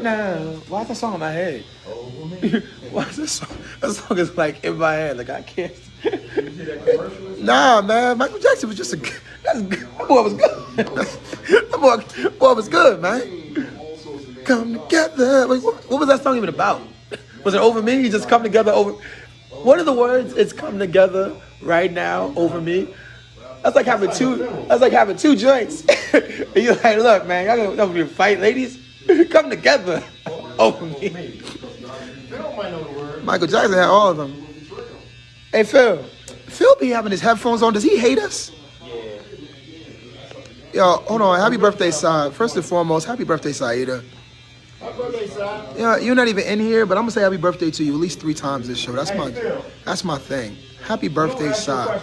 now. Why is that song in my head? Why is this song? That song is like in my head. Like I can't. Nah, man. Michael Jackson was just a. That boy was good. That boy was good, man. Come together. Wait, what was that song even about? Was it over me? You just come together over. What are the words? It's come together right now over me. That's like having two. That's like having two joints. And you're like, look, man, y'all gonna fight, ladies. Come together over me. Michael Jackson had all of them. Hey, Phil. Phil be having his headphones on. Does he hate us? Yo, hold on. Happy birthday, Sai. First and foremost, happy birthday, Saida. Happy birthday, Sai. Yeah, you're not even in here, but I'm gonna say happy birthday to you at least 3 times this show. That's my thing. Happy birthday, Sai.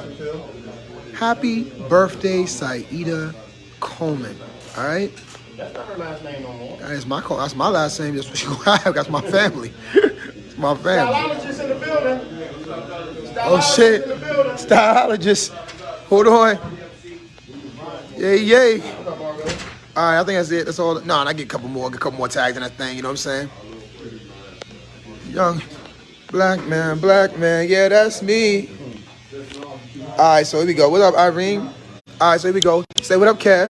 Happy birthday, Saida Coleman. All right. That's not her last name no more. That's my last name. That's what she gonna have. That's my family. It's my family. Stylologist in the building. Oh shit. Stylologist. Hold on. Yay. All right, I think that's it. That's all. No, I get a couple more tags in that thing. You know what I'm saying? Young black man. Yeah, that's me. All right, so here we go. What up, Irene? All right, so here we go. Say what up, Kev.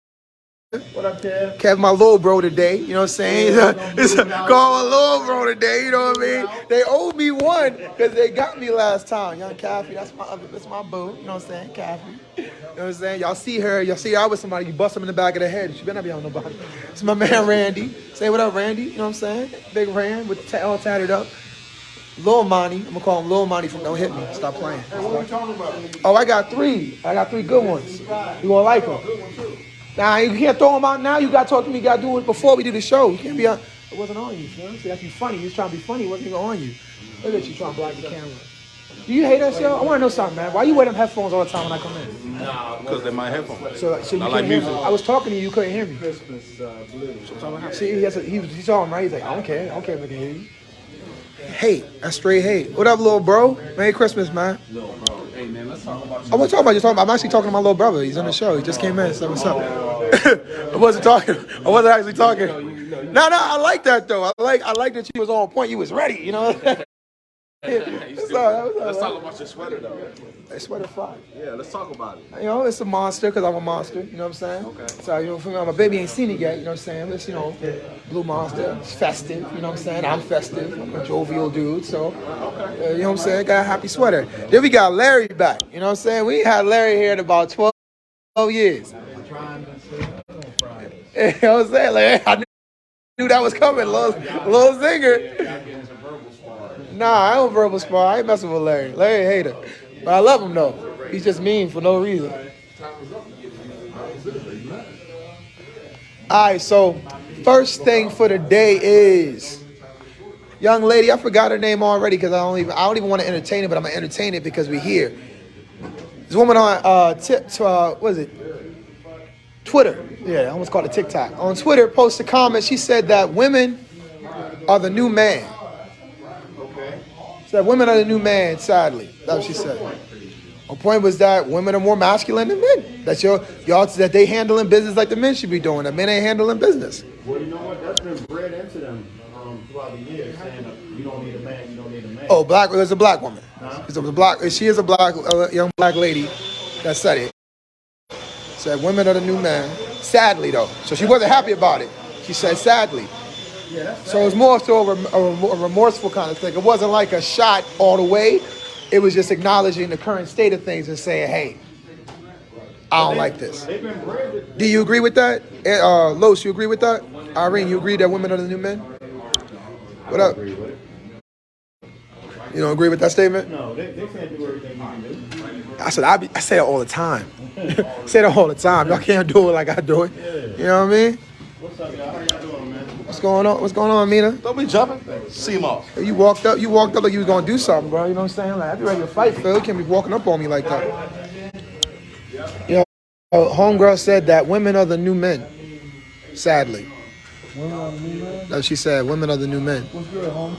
What up, Kev? Kev, my little bro today, you know what I'm saying? Call my little bro today, you know what I mean? They owe me one because they got me last time. Young Kathy, that's my boo, you know what I'm saying? Kathy, you know what I'm saying? Y'all see her with somebody, you bust them in the back of the head. She better not be on nobody. It's my man Randy. Say what up, Randy, you know what I'm saying? Big Rand with all tatted up. Lil Monty, I'm gonna call him Lil Monty from Don't Hit Me. Stop playing. Hey, what are we talking about? Oh, I got 3. I got 3 good ones. You gonna like them? Nah, you can't throw them out now. You gotta talk to me. You gotta do it before we do the show. You can't be on. It wasn't on you, son. See, that's you funny. You was trying to be funny. It wasn't even on you. Look at you trying to block the camera. Do you hate us, yo? I want to know something, man. Why you wear them headphones all the time when I come in? Nah, because they're my headphones. So you I can't like hear music. me. I was talking to you. You couldn't hear me. Christmas blues. See, he saw him, right? He's like, I don't care. I don't care if I can hear you. Hate. That's straight hate. What up, little bro? Merry Christmas, man. Hey, man, let's talk about I wasn't talking about you. I'm actually talking to my little brother. He's on the show. He just came in. So what's up? I wasn't actually talking. No, I like that though. I like that you was on point. You was ready. You know. Let's talk about your sweater, though. That sweater fly. Yeah, let's talk about it. You know, it's a monster because I'm a monster. You know what I'm saying? Okay. So, you know, for me, my baby ain't seen it yet. You know what I'm saying? It's, you know, blue monster. It's festive. You know what I'm saying? I'm festive. I'm a jovial dude. So, you know what I'm saying? Got a happy sweater. Then we got Larry back. You know what I'm saying? We had Larry here in about 12 years. You know what I'm saying? Larry, I knew that was coming. Little zinger. Nah, I don't verbal spar. I ain't messing with Larry. Larry a hater. But I love him though. He's just mean for no reason. Alright, so first thing for the day is young lady, I forgot her name already because I don't even want to entertain it, but I'm gonna entertain it because we're here. This woman on what is it? Twitter. Yeah, I almost called it TikTok. On Twitter, posted a comment. She said that women are the new man. That women are the new man, sadly. That's what she said. Her point was that women are more masculine than men. That that they handling business like the men should be doing. That men ain't handling business. Well, you know what? That's been bred into them throughout the years, saying that you don't need a man, you don't need a man. Oh, there's a black woman. She is a black young black lady that said it. Said women are the new man. Sadly though, so she wasn't happy about it. She said sadly. So it was more so a remorseful kind of thing. It wasn't like a shot all the way. It was just acknowledging the current state of things and saying, hey, I don't like this. Do you agree with that? Los, you agree with that? Irene, you agree that women are the new men? What up? You don't agree with that statement? No, they can't do everything you can do. I say that all the time. I say that all the time. Y'all can't do it like I do it. You know what I mean? What's up, y'all? How y'all doing, man? What's going on? What's going on, Mina? Don't be jumping. See him off. You walked up like you was gonna do something, bro. You know what I'm saying? Like, I be ready to fight, Phil. You can't be walking up on me like that. You know, homegirl said that women are the new men. Sadly. Women are the new men? That's what she said. Women are the new men. What's good, home?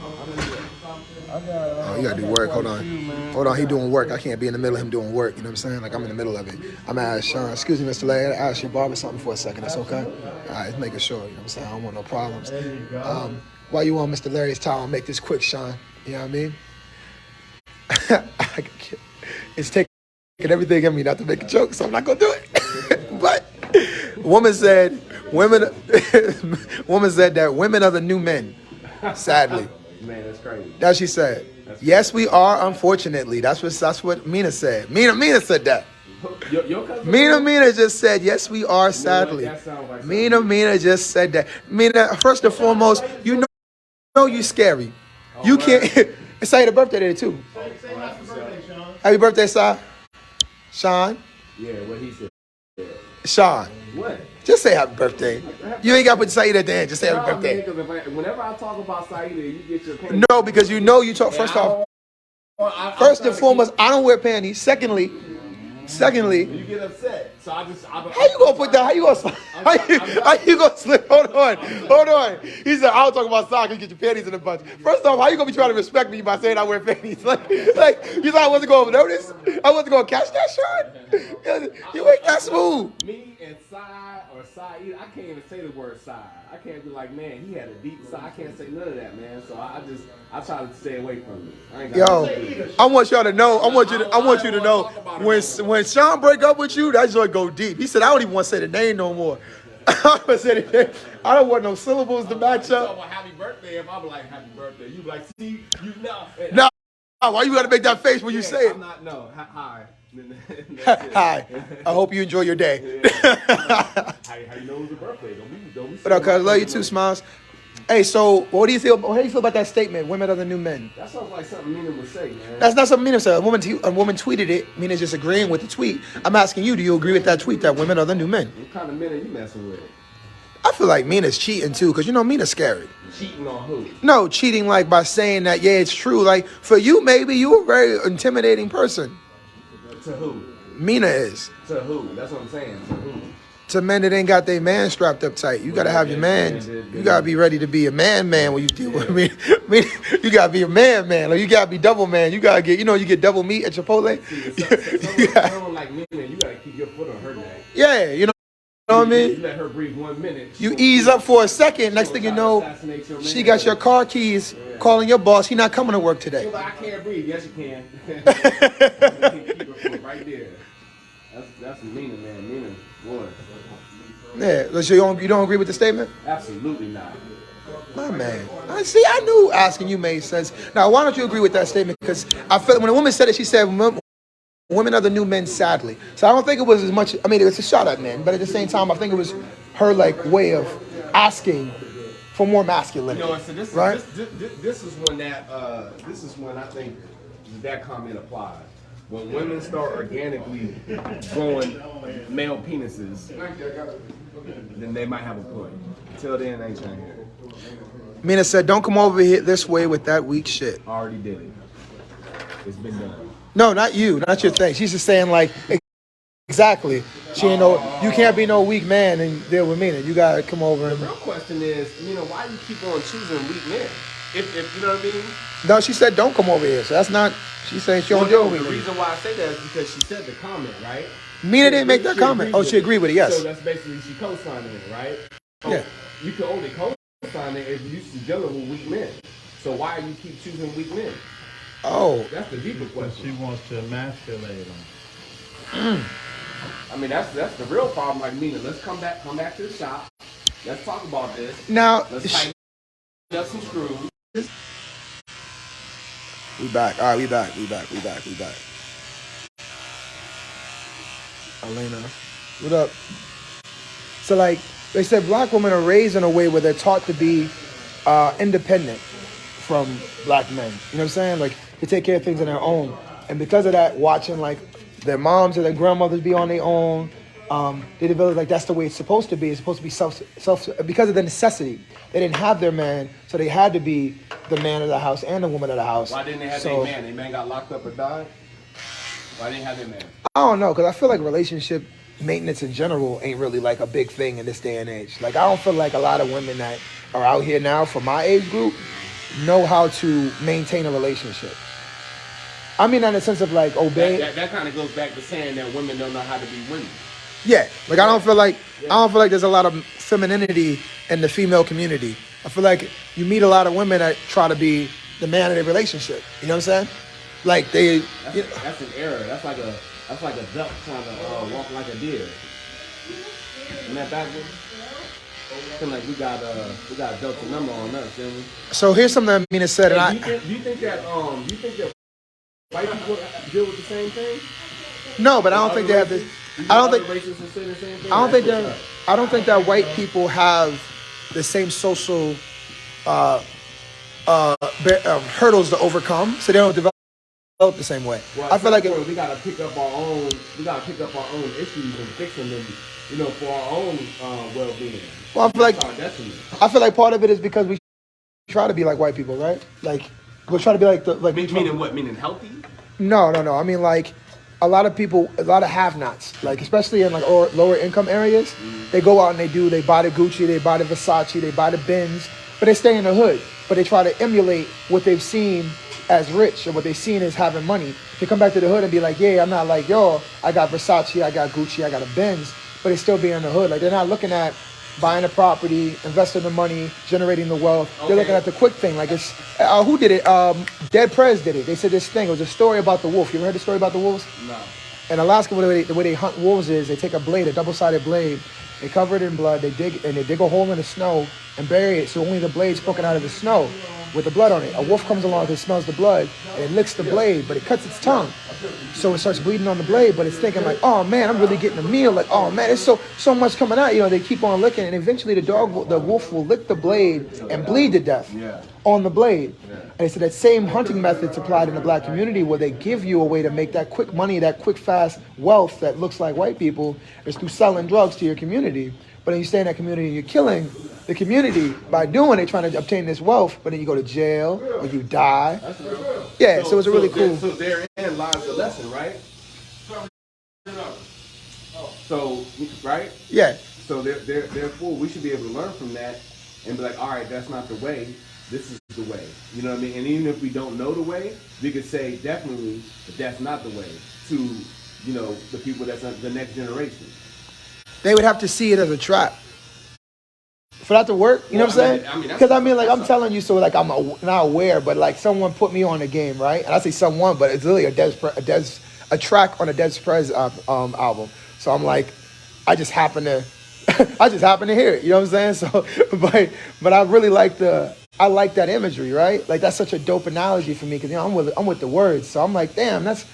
Oh, you gotta do work. Hold on. Hold on, he doing work. I can't be in the middle of him doing work. You know what I'm saying? Like, I'm in the middle of it. I'm gonna ask Sean, excuse me, Mr. Larry, I ask you barber something for a second. That's okay? All right, just making sure. You know what I'm saying? I don't want no problems. While you on Mr. Larry's time, I'll make this quick, Sean. You know what I mean? It's taking everything in me not to make a joke, so I'm not gonna do it. But woman said that women are the new men, sadly. Man, that's crazy. That's she said. Yes, we are, unfortunately. That's what Mina said. Mina said that. Your cousin? Mina just said, yes, we are, sadly. Like Mina just said that. Mina, first and foremost, you know you scary. You can't. It's your birthday today, too. Happy birthday, Sean. Yeah, what he said. Sean. What? Just say happy birthday. You ain't got to put Saeed at the end. Just say happy birthday. Man, whenever I talk about Saeed, you get your panties. No, because you talk. First and foremost, I don't wear panties. Secondly, you get upset. So how you gonna put that? How you gonna slip? Hold on. He said, I'll talk about socks and get your panties in a bunch. First off, how you gonna be trying to respect me by saying I wear panties? Like you thought I wasn't gonna notice? I wasn't gonna catch that shot? You ain't that smooth. Me and Saeed, I can't even say the word side. I can't be like, man, he had a deep side. I can't say none of that, man. So I try to stay away from it. I want y'all to know. I want you to know when Sean break up with you, that joint go deep. He said, I don't even want to say the name no more. I don't want no syllables to match up. About happy birthday. If I'm like happy birthday, you be like, see, you know. No, why you gotta make that face when you say it? I'm not. No, hi. Hi. I hope you enjoy your day. How you know it was a birthday? Don't be. But okay, I love you too, Smiles. Hey, so what do you feel? How do you feel about that statement? Women are the new men. That sounds like something Mina would say, man. That's not something Mina said. A woman tweeted it. Mina's just agreeing with the tweet. I'm asking you, do you agree with that tweet that women are the new men? What kind of men are you messing with? I feel like Mina's cheating too, because Mina's scary. Cheating on who? No, cheating like by saying that, yeah, it's true. Like for you, maybe you're a very intimidating person. To who? Mina is. To who? That's what I'm saying. To who? To men that ain't got their man strapped up tight. You gotta have your man. You gotta be ready to be a man when you deal with me. You gotta be a man, or you gotta be double man. You gotta get, you get double meat at Chipotle. Someone like Mina, you gotta keep your foot on her neck. Yeah, you know what I mean? You let her breathe 1 minute. You ease up for a second. Next thing you know, she got your car keys calling your boss. He not coming to work today. She's like, I can't breathe. Yes, you can. Keep her foot right there. That's Mina, man. Mina, boy. Yeah, so you don't agree with the statement? Absolutely not. My man. I knew asking you made sense. Now, why don't you agree with that statement? Because I felt when a woman said it, she said, women are the new men, sadly. So I don't think it was as much, I mean, it's a shot at men, but at the same time, I think it was her, way of asking for more masculinity. So this, right? This is when I think that comment applies. When women start organically growing male penises, then they might have a point. Until then, I ain't trying to hear it. Mina said, don't come over here this way with that weak shit. I already did it. It's been done. No, not you. Not your thing. She's just saying, exactly. She ain't you can't be no weak man and deal with Mina. You got to come over. The real question is, why do you keep on choosing weak men? If you know what I mean? No, she said, don't come over here. So that's not, she's saying she don't deal with me. The reason why I say that is because she said the comment, right? Mina didn't make that comment. Oh, she agreed with it, yes. So that's basically she co-signing it, right? Yeah. You can only co-sign it if you used to dealing with weak men. So why do you keep choosing weak men? Oh. That's the deeper question. She wants to emasculate them. I mean, that's the real problem. Like, Mina, let's come back to the shop. Let's talk about this. Now, let's tighten up some screws. We back. All right, we back. Elena, what up? So, they said black women are raised in a way where they're taught to be independent from black men. You know what I'm saying? To take care of things on their own. And because of that, watching, their moms or their grandmothers be on their own, they develop that's the way it's supposed to be. It's supposed to be self because of the necessity. They didn't have their man, so they had to be the man of the house and the woman of the house. Why didn't they have their man? Their man got locked up or died? Why didn't they have their man? I don't know, because I feel like relationship maintenance in general ain't really a big thing in this day and age. I don't feel like a lot of women that are out here now from my age group, know how to maintain a relationship. I mean, not in the sense of like obey. That kind of goes back to saying that women don't know how to be women. Yeah, like I don't feel like there's a lot of femininity in the female community. I feel like you meet a lot of women that try to be the man of their relationship. You know what I'm saying? Like they. That's an error. That's like a duck trying to walk like a deer. Isn't that backwards? Feel like we got Delta number on us, didn't we? So here's something that Mina said, Hey, do you think that white people deal with the same thing? No, but I don't think they have this. I don't think that white people have the same social hurdles to overcome, so they don't develop the same way. Well, I feel like we gotta pick up our own. We gotta pick up our own issues and fixing them. For our own well-being. Well, I feel like part of it is because we try to be like white people, right? Like we're trying to be like Meaning what? Meaning healthy? No. I mean, like, a lot of people, a lot of have-nots, like, especially in, like, lower income areas, they go out and they buy the Gucci, they buy the Versace, they buy the Benz, but they stay in the hood. But they try to emulate what they've seen as rich or what they've seen as having money. They come back to the hood and be like, yeah, I'm not like y'all. I got Versace, I got Gucci, I got a Benz, but they still be in the hood. Like, they're not looking at buying a property, investing the money, generating the wealth. Okay. They're looking at the quick thing. Like it's, who did it? Dead Prez did it. They said this thing. It was a story about the wolf. You ever heard the story about the wolves? No. In Alaska, the way they hunt wolves is they take a blade, a double-sided blade, they cover it in blood, they dig a hole in the snow and bury it so only the blade's poking out of the snow with the blood on it. A wolf comes along, it smells the blood, and it licks the blade, but it cuts its tongue. So it starts bleeding on the blade, but it's thinking like, oh man, I'm really getting a meal. Like, oh man, there's so much coming out. They keep on licking, and eventually the wolf will lick the blade and bleed to death on the blade. And so that same hunting method's applied in the black community, where they give you a way to make that quick money, that quick fast wealth that looks like white people, is through selling drugs to your community. But then you stay in that community and you're killing the community by doing it, trying to obtain this wealth, but then you go to jail or you die. Yeah, so it's a really cool. So therein lies the lesson, right? So, right? Yeah. So therefore, we should be able to learn from that and be like, all right, that's not the way. This is the way. You know what I mean? And even if we don't know the way, we could say definitely that that's not the way to, the people that's the next generation. They would have to see it as a trap. For that to work, you know what I'm saying? Because I'm telling you, so like I'm not aware, but like someone put me on the game, right? And I say someone, but it's really a track on a Dead Prez album. So I'm like, I just happen to hear it. You know what I'm saying? So, but I really like that imagery, right? Like that's such a dope analogy for me because I'm with the words. So I'm like, damn, that's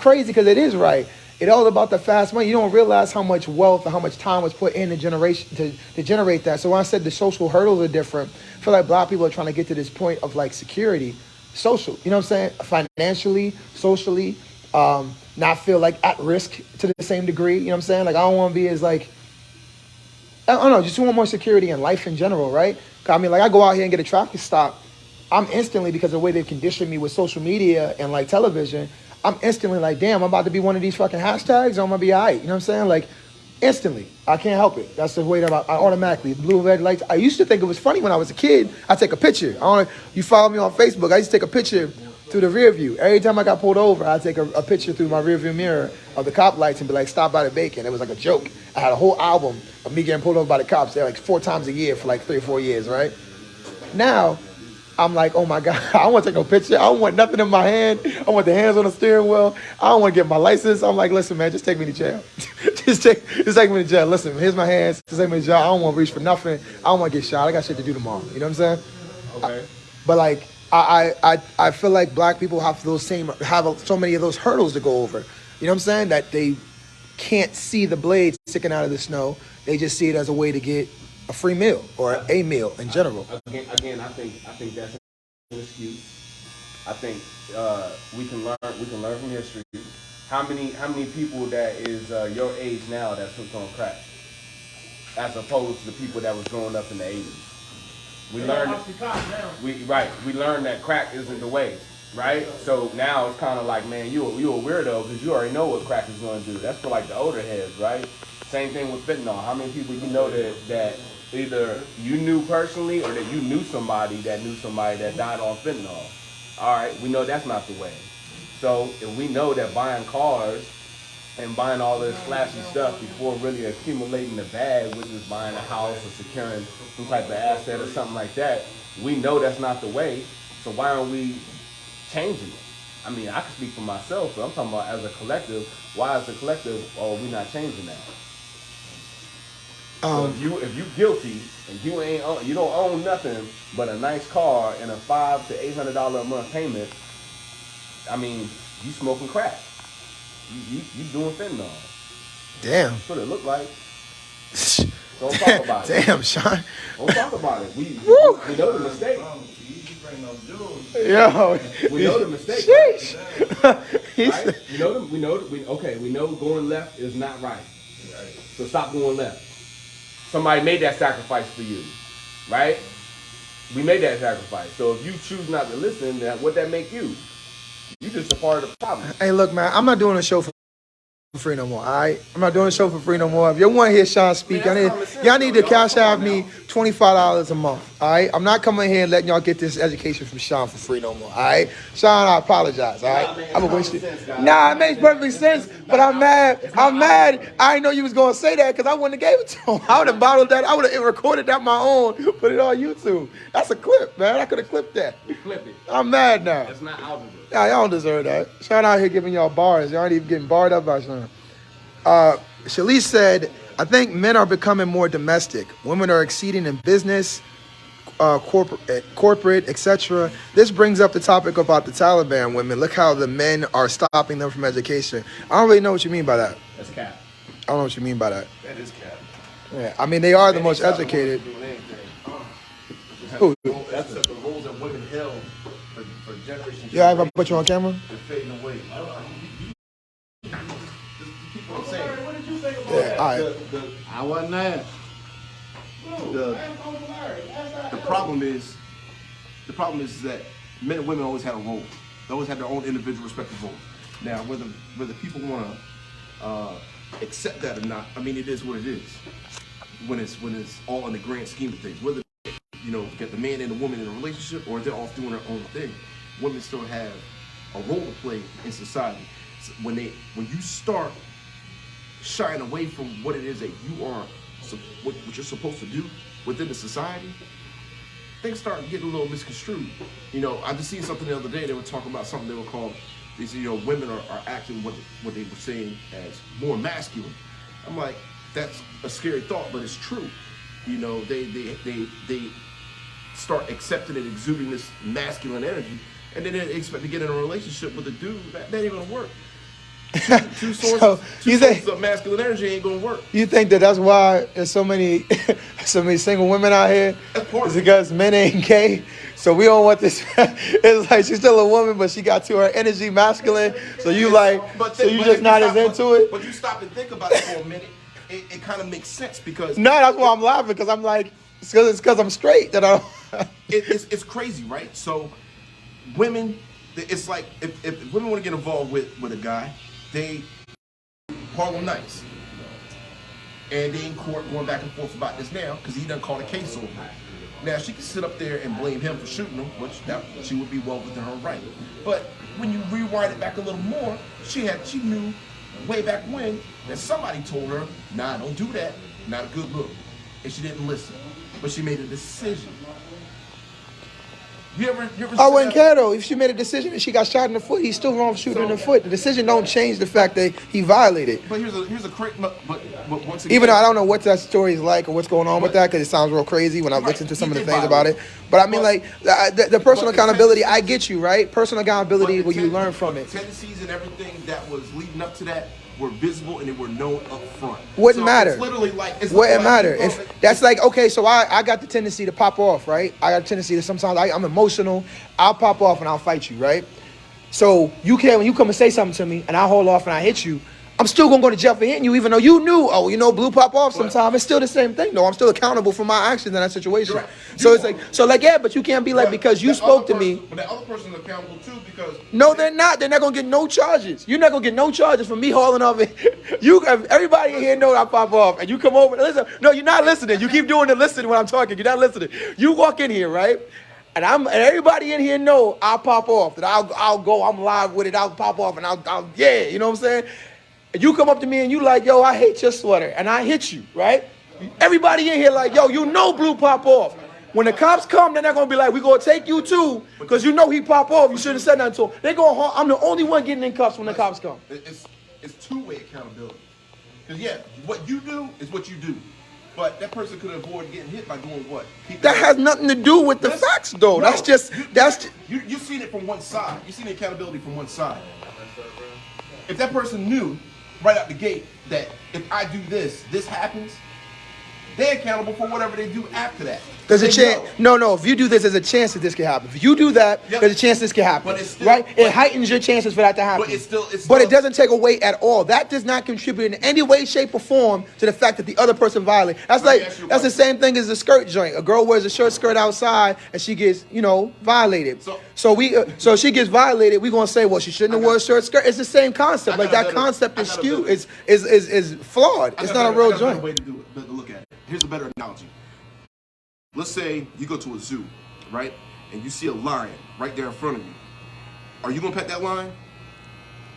crazy because it is right. It's all about the fast money. You don't realize how much wealth and how much time was put in the generation to generate that. So when I said the social hurdles are different, I feel like black people are trying to get to this point of like security, social, you know what I'm saying? Financially, socially, not feel like at risk to the same degree, you know what I'm saying? Like I don't want to be as like, I don't know, just want more security in life in general, right? I mean, like I go out here and get a traffic stop, I'm instantly, because of the way they've conditioned me with social media and like television, I'm instantly like, damn, I'm about to be one of these fucking hashtags, or I'm gonna be all right. You know what I'm saying? Like, instantly. I can't help it. That's the way that I automatically, blue, red lights. I used to think it was funny when I was a kid. I take a picture. I don't know, you follow me on Facebook. I used to take a picture through the rear view. Every time I got pulled over, I'd take a picture through my rear view mirror of the cop lights and be like, stop by the bacon. It was like a joke. I had a whole album of me getting pulled over by the cops. They're like 4 times a year for like 3 or 4 years, right? Now, I'm like, oh my God, I don't want to take no picture. I don't want nothing in my hand. I want the hands on the steering wheel. I don't want to get my license. I'm like, listen, man, just take me to jail. just take me to jail. Listen, here's my hands. Just take me to jail. I don't want to reach for nothing. I don't want to get shot. I got shit to do tomorrow. You know what I'm saying? Okay. But like, I feel like black people have so many of those hurdles to go over. You know what I'm saying? That they can't see the blades sticking out of the snow. They just see it as a way to get a free meal or a meal in general. Again, I think that's an excuse. I think we can learn from history. How many people that is your age now that's hooked on crack, as opposed to the people that was growing up in the 80s? We learned that crack isn't the way, right? So now it's kind of like, man, you a weirdo because you already know what crack is going to do. That's for like the older heads, right? Same thing with fentanyl. How many people you know that either you knew personally or that you knew somebody that died on fentanyl? All right, we know that's not the way. So if we know that buying cars and buying all this flashy stuff before really accumulating the bag, which is buying a house or securing some type of asset or something like that, we know that's not the way. So why aren't we changing it? I mean, I can speak for myself, but I'm talking about as a collective. Why as a collective are we not changing that? So if you guilty and you don't own nothing but a nice car and a $500 to $800 a month payment, I mean, you smoking crack. You doing fentanyl. Damn. That's what it look like. Don't talk about it. Damn, Sean. Don't talk about it. We know the mistake. Yo. We know the mistake. Sheesh. Right? We know going left is not right. So stop going left. Somebody made that sacrifice for you, right? We made that sacrifice. So if you choose not to listen, then what that make you? You just a part of the problem. Hey, look, man, I'm not doing a show for free no more, all right? I'm not doing a show for free no more. If you want to hear Sean speak, y'all need to cash out me $25 a month, all right? I'm not coming here and letting y'all get this education from Sean for free no more, all right? Sean, I apologize, all right? I'm a waste it. Nah, it makes perfect sense, but I'm mad. I didn't know you was going to say that because I wouldn't have gave it to him. I would have bottled that. I would have recorded that my own, put it on YouTube. That's a clip, man. I could have clipped that. Clip it. I'm mad now. That's not out of it. Nah, y'all don't deserve that. Sean out here giving y'all bars. Y'all ain't even getting barred up by Sean. Shalice said, I think men are becoming more domestic. Women are exceeding in business, corporate, etc. This brings up the topic about the Taliban women. Look how the men are stopping them from education. I don't really know what you mean by that. That's cap. I don't know what you mean by that. That is cap. Yeah, I mean, they are the most educated. Who? That's the roles that women held for generations. Yeah, if I put you on camera? They're fading away. Just keep on saying. Yeah, all right. I wasn't there. The problem is that men and women always had a role. They always had their own individual respective roles. Now, whether people want to accept that or not, I mean, it is what it is. When it's all in the grand scheme of things, whether get the man and the woman in a relationship or they're off doing their own thing, women still have a role to play in society. So when you start shying away from what it is that you are, what you're supposed to do within the society, things start getting a little misconstrued. I just seen something the other day. They were talking about something they were called. They said, women are acting what they were saying as more masculine. I'm like, that's a scary thought, but it's true. They start accepting and exuding this masculine energy, and then they expect to get in a relationship with a dude. That ain't gonna work. Two sources of masculine energy ain't gonna work. You think that's why there's so many single women out here? It's because men ain't gay. So we don't want this. It's like she's still a woman, but she got to her energy masculine. So you just not as into it. But you stop and think about it for a minute. It kind of makes sense because no, that's why I'm laughing because I'm like it's because I'm straight that I. It's crazy, right? So women, it's like if women want to get involved with a guy, they Harlem Nights, and they in court going back and forth about this now because he done caught a case over it. Now she can sit up there and blame him for shooting him, which she would be well within her right. But when you rewind it back a little more, she knew way back when that somebody told her, nah, don't do that, not a good look, and she didn't listen. But she made a decision. You ever I wouldn't care though. If she made a decision and she got shot in the foot, he's still wrong for shooting in the foot. The decision don't change the fact that he violated. But here's a crazy. But once again, even though I don't know what that story is like or what's going on with that, because it sounds real crazy when I listen to some of the things about it. But I mean, the personal accountability. I get you, right? Personal accountability, what you learn from it. Tendencies and everything that was leading up to that were visible and they were known up front. Wouldn't matter. It's literally like wouldn't matter. If that's like, okay, so I got the tendency to pop off, right? I got a tendency to sometimes I'm emotional. I'll pop off and I'll fight you, right? So you can when you come and say something to me and I hold off and I hit you, I'm still gonna go to jail for hitting you, even though you knew, oh, you know, blue pop off sometime. It's still the same thing, though. I'm still accountable for my actions in that situation. Right. So it's like, yeah, but you can't be like, because you spoke to me. But that other person is accountable too, because No, they're not. They're not gonna get no charges. You're not gonna get no charges for me hauling off it. Everybody in here know I pop off, and you come over. Listen, no, you're not listening. You keep doing the listening when I'm talking. You're not listening. You walk in here, right? And everybody in here know I'll pop off. That I'll go. I'm live with it. I'll pop off, and I'll yeah. You know what I'm saying? And you come up to me and you like, yo, I hate your sweater, and I hit you, right? Everybody in here like, yo, you know blue pop off. When the cops come, they're not gonna be like, we gonna take you too, because you know he pop off. You shouldn't have said nothing to him. They go, I'm the only one getting in cuffs when the cops come. It's two-way accountability. Because yeah, what you do is what you do. But that person could avoid getting hit by doing what? That has nothing to do with the facts, though. No, You've seen it from one side. You've seen the accountability from one side. If that person knew right out the gate that if I do this, this happens, they're accountable for whatever they do after that. There's a chance. No. If you do this, there's a chance that this can happen. If you do that, there's a chance this can happen. But it's still, right? It heightens your chances for that to happen. But it doesn't take away at all. That does not contribute in any way, shape, or form to the fact that the other person violated. That's the same thing as the skirt joint. A girl wears a short skirt outside and she gets, violated. So she gets violated. We're gonna say, well, she shouldn't have worn a short skirt. It's the same concept. Like that concept is skewed. Is flawed. It's not a real joint. Way to do it. To look at it. Here's a better analogy. Let's say you go to a zoo, right? And you see a lion right there in front of you. Are you gonna pet that lion?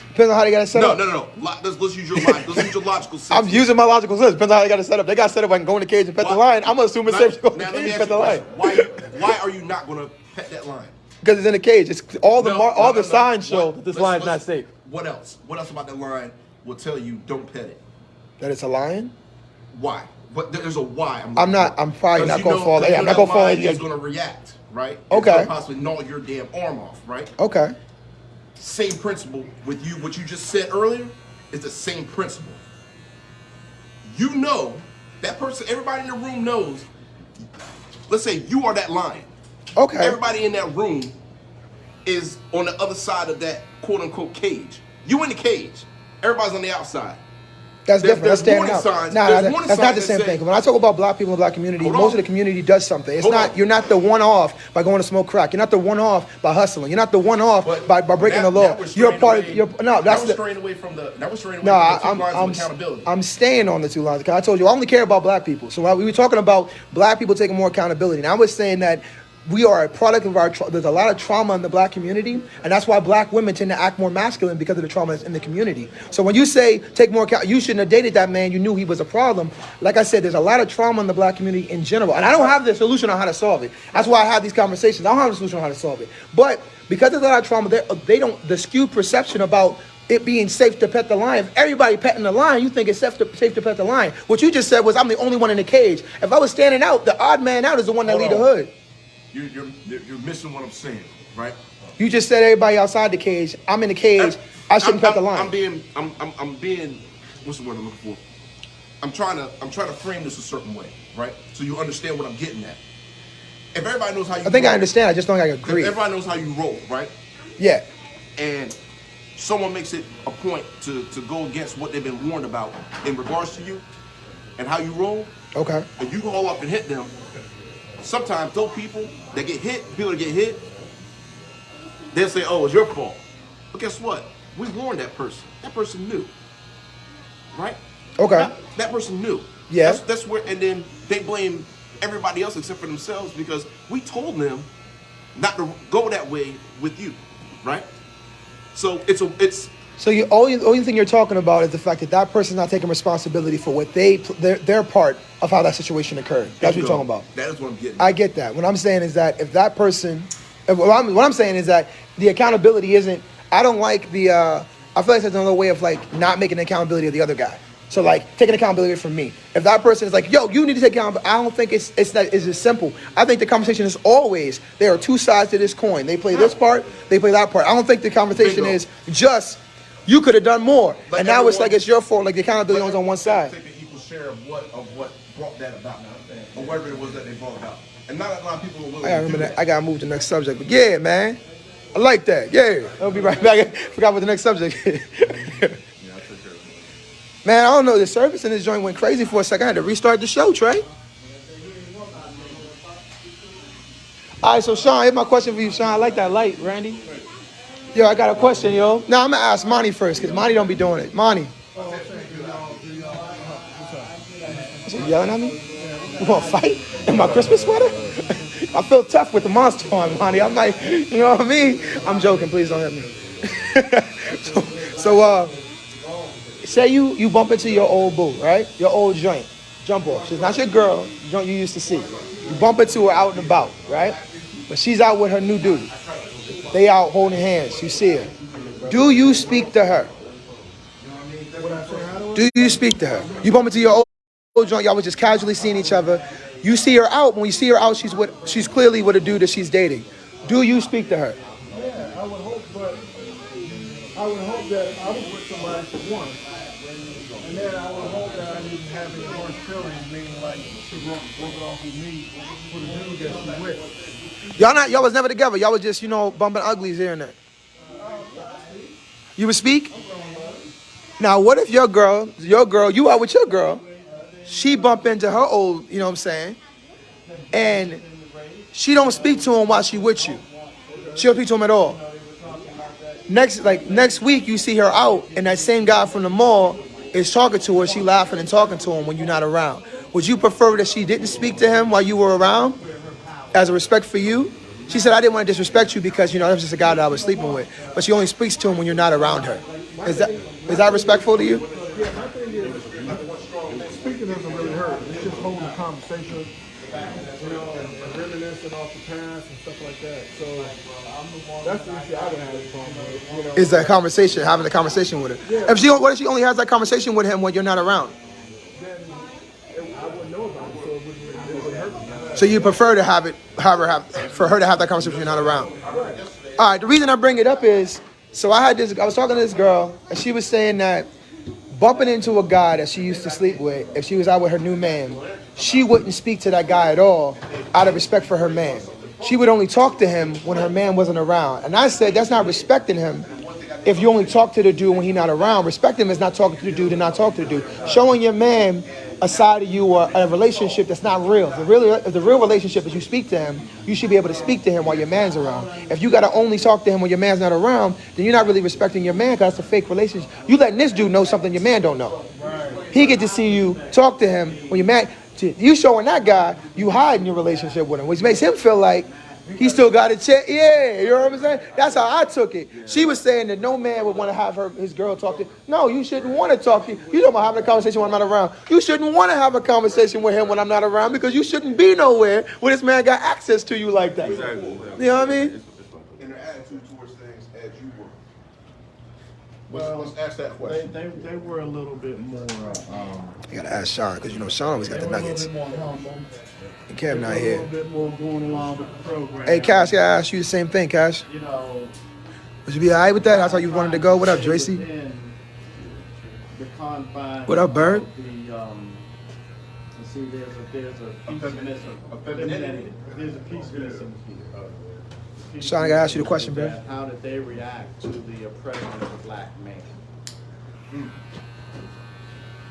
Depends on how they got it set up. No. Let's use your logic. Let's use your logical sense. I'm using my logical sense. Depends on how they got it set up. They got set up. I can go in the cage and pet the lion. I'm gonna assume it's safe to go in the cage and pet the lion. Why are you not gonna pet that lion? Because it's in a cage. It's all the signs show that this lion's not safe. What else? What else about that lion will tell you don't pet it? That it's a lion? Why? But there's a why. I'm probably not gonna fall. Yeah, I'm not gonna fall. He's gonna react, right? Okay. It's gonna possibly gnaw your damn arm off, right? Okay. Same principle with you. What you just said earlier is the same principle. You know that person. Everybody in the room knows. Let's say you are that lion. Okay. Everybody in that room is on the other side of that quote unquote cage. You in the cage. Everybody's on the outside. That's different. That's standing out. That's not the same thing. When I talk about black people in the black community, most of the community does something. It's not. You're not the one off by going to smoke crack. You're not the one off by hustling. You're not the one off by breaking the law. You're a part of. That's the. Straying away from the. That was straying away from the 2 lines of accountability. I'm staying on the 2 lines. I told you I only care about black people. So we were talking about black people taking more accountability, and I was saying that we are a product of our. There's a lot of trauma in the black community, and that's why black women tend to act more masculine because of the trauma that's in the community. So when you say take more account, you shouldn't have dated that man. You knew he was a problem. Like I said, there's a lot of trauma in the black community in general, and I don't have the solution on how to solve it. That's why I have these conversations. I don't have the solution on how to solve it. But because there's a lot of trauma, the skewed perception about it being safe to pet the lion. If everybody petting the lion, you think it's safe to pet the lion. What you just said was I'm the only one in the cage. If I was standing out, the odd man out is the one that lead the hood. You're missing what I'm saying, right? You just said everybody outside the cage. I'm in the cage. I shouldn't pet the lion. I'm being. What's the word I'm looking for? I'm trying to frame this a certain way, right? So you understand what I'm getting at. If everybody knows how you, I understand. I just don't think I agree. If everybody knows how you roll, right? Yeah. And someone makes it a point to go against what they've been warned about in regards to you and how you roll. Okay. And you haul up and hit them. Sometimes those people that get hit, they'll say, oh, it's your fault. But guess what? We warned that person. That person knew. Right? Okay. That person knew. Yeah. That's where, and then they blame everybody else except for themselves because we told them not to go that way with you. Right? So it's So the only thing you're talking about is the fact that person's not taking responsibility for what their part of how that situation occurred. That's what you're talking about. That is what I'm getting. I get that. What I'm saying is that if that person, what I'm saying is that the accountability isn't. I don't like the. I feel like there's another way of like not making accountability of the other guy. So like taking accountability from me. If that person is like, yo, you need to take accountability. I don't think it's as simple. I think the conversation is always there are 2 sides to this coin. They play this part, they play that part. I don't think the conversation is just. You could have done more, and now it's like it's your fault. Like the accountability is on one side. Take an equal share of what brought that about, or whatever it was that they brought about. And not a lot of people are willing I remember that. I gotta move to the next subject, but yeah, man, I like that. Yeah, I'll be right back. Forgot what the next subject. Yeah, I took care of it. Man, I don't know. The service in this joint went crazy for a second. I had to restart the show, Trey. All right, so Sean, here's my question for you, Sean. I like that light, Randy. Yo, I got a question, yo. Now, I'm going to ask Monty first, because Monty don't be doing it. Monty. Is he yelling at me? You want to fight in my Christmas sweater? I feel tough with the monster on, Monty. I'm like, you know what I mean? I'm joking. Please don't hit me. so, say you bump into your old boo, right? Your old joint. Jump off. She's not your girl, the joint you used to see. You bump into her out and about, right? But she's out with her new dude. They out holding hands. You see her. Do you speak to her? Do you speak to her? You bump into your old joint. Y'all was just casually seeing each other. You see her out. When you see her out, she's clearly with a dude that she's dating. Do you speak to her? Yeah, I would hope, but I would hope that I was with somebody for one. And then I would hope that I didn't have any harsh feelings, meaning like she broke it off with me for the dude that she with. Y'all was never together. Y'all was just, bumping uglies here and there. You would speak? Now, what if your girl, you out with your girl, she bump into her old, you know what I'm saying, and she don't speak to him while she with you. She don't speak to him at all. Next week, you see her out, and that same guy from the mall is talking to her. She laughing and talking to him when you're not around. Would you prefer that she didn't speak to him while you were around as a respect for you? She said, I didn't want to disrespect you because, that was just a guy that I was sleeping with. But she only speaks to him when you're not around her. Is that respectful to you? Yeah, my thing is, speaking doesn't really hurt. It's just holding a conversation, and reminiscing off the past and stuff like that. So that's the issue I would have with. Is that conversation, having a conversation with her? Yeah. What if she only has that conversation with him when you're not around? Then I wouldn't know about it, so it wouldn't hurt me. So you prefer to for her to have that conversation when you're not around? All right, the reason I bring it up is, so I was talking to this girl, and she was saying that bumping into a guy that she used to sleep with, if she was out with her new man, she wouldn't speak to that guy at all out of respect for her man. She would only talk to him when her man wasn't around. And I said, that's not respecting him if you only talk to the dude when he's not around. Respecting him is not talking to the dude and not talking to the dude. Showing your man a side of you or a relationship that's not real. If the real relationship is you speak to him, you should be able to speak to him while your man's around. If you got to only talk to him when your man's not around, then you're not really respecting your man because that's a fake relationship. You letting this dude know something your man don't know. He get to see you talk to him when your man, you showing that guy, you hiding your relationship with him, which makes him feel like he still got a check. Yeah, you know what I'm saying? That's how I took it. She was saying that no man would want to have his girl talk to. No, you shouldn't want to talk to. You talking about having a conversation when I'm not around. You shouldn't want to have a conversation with him when I'm not around because you shouldn't be nowhere when this man got access to you like that. Exactly. You know what I mean? In their attitude towards things as you were. Let's ask that question. They were a little bit more. You gotta ask Sean because Sean always got the nuggets. A little bit more humble. And Kev not A here. little bit more going along with the program. Hey, Cash, I gotta ask you the same thing, Cash. Would you be all right with that? That's how you wanted to go. What up, Joycey? The confines What up, Bird? of see, there's a piece missing. Femininity. There's a piece missing. Sean, I gotta ask you the question, babe. How did they react to the oppression of a black man?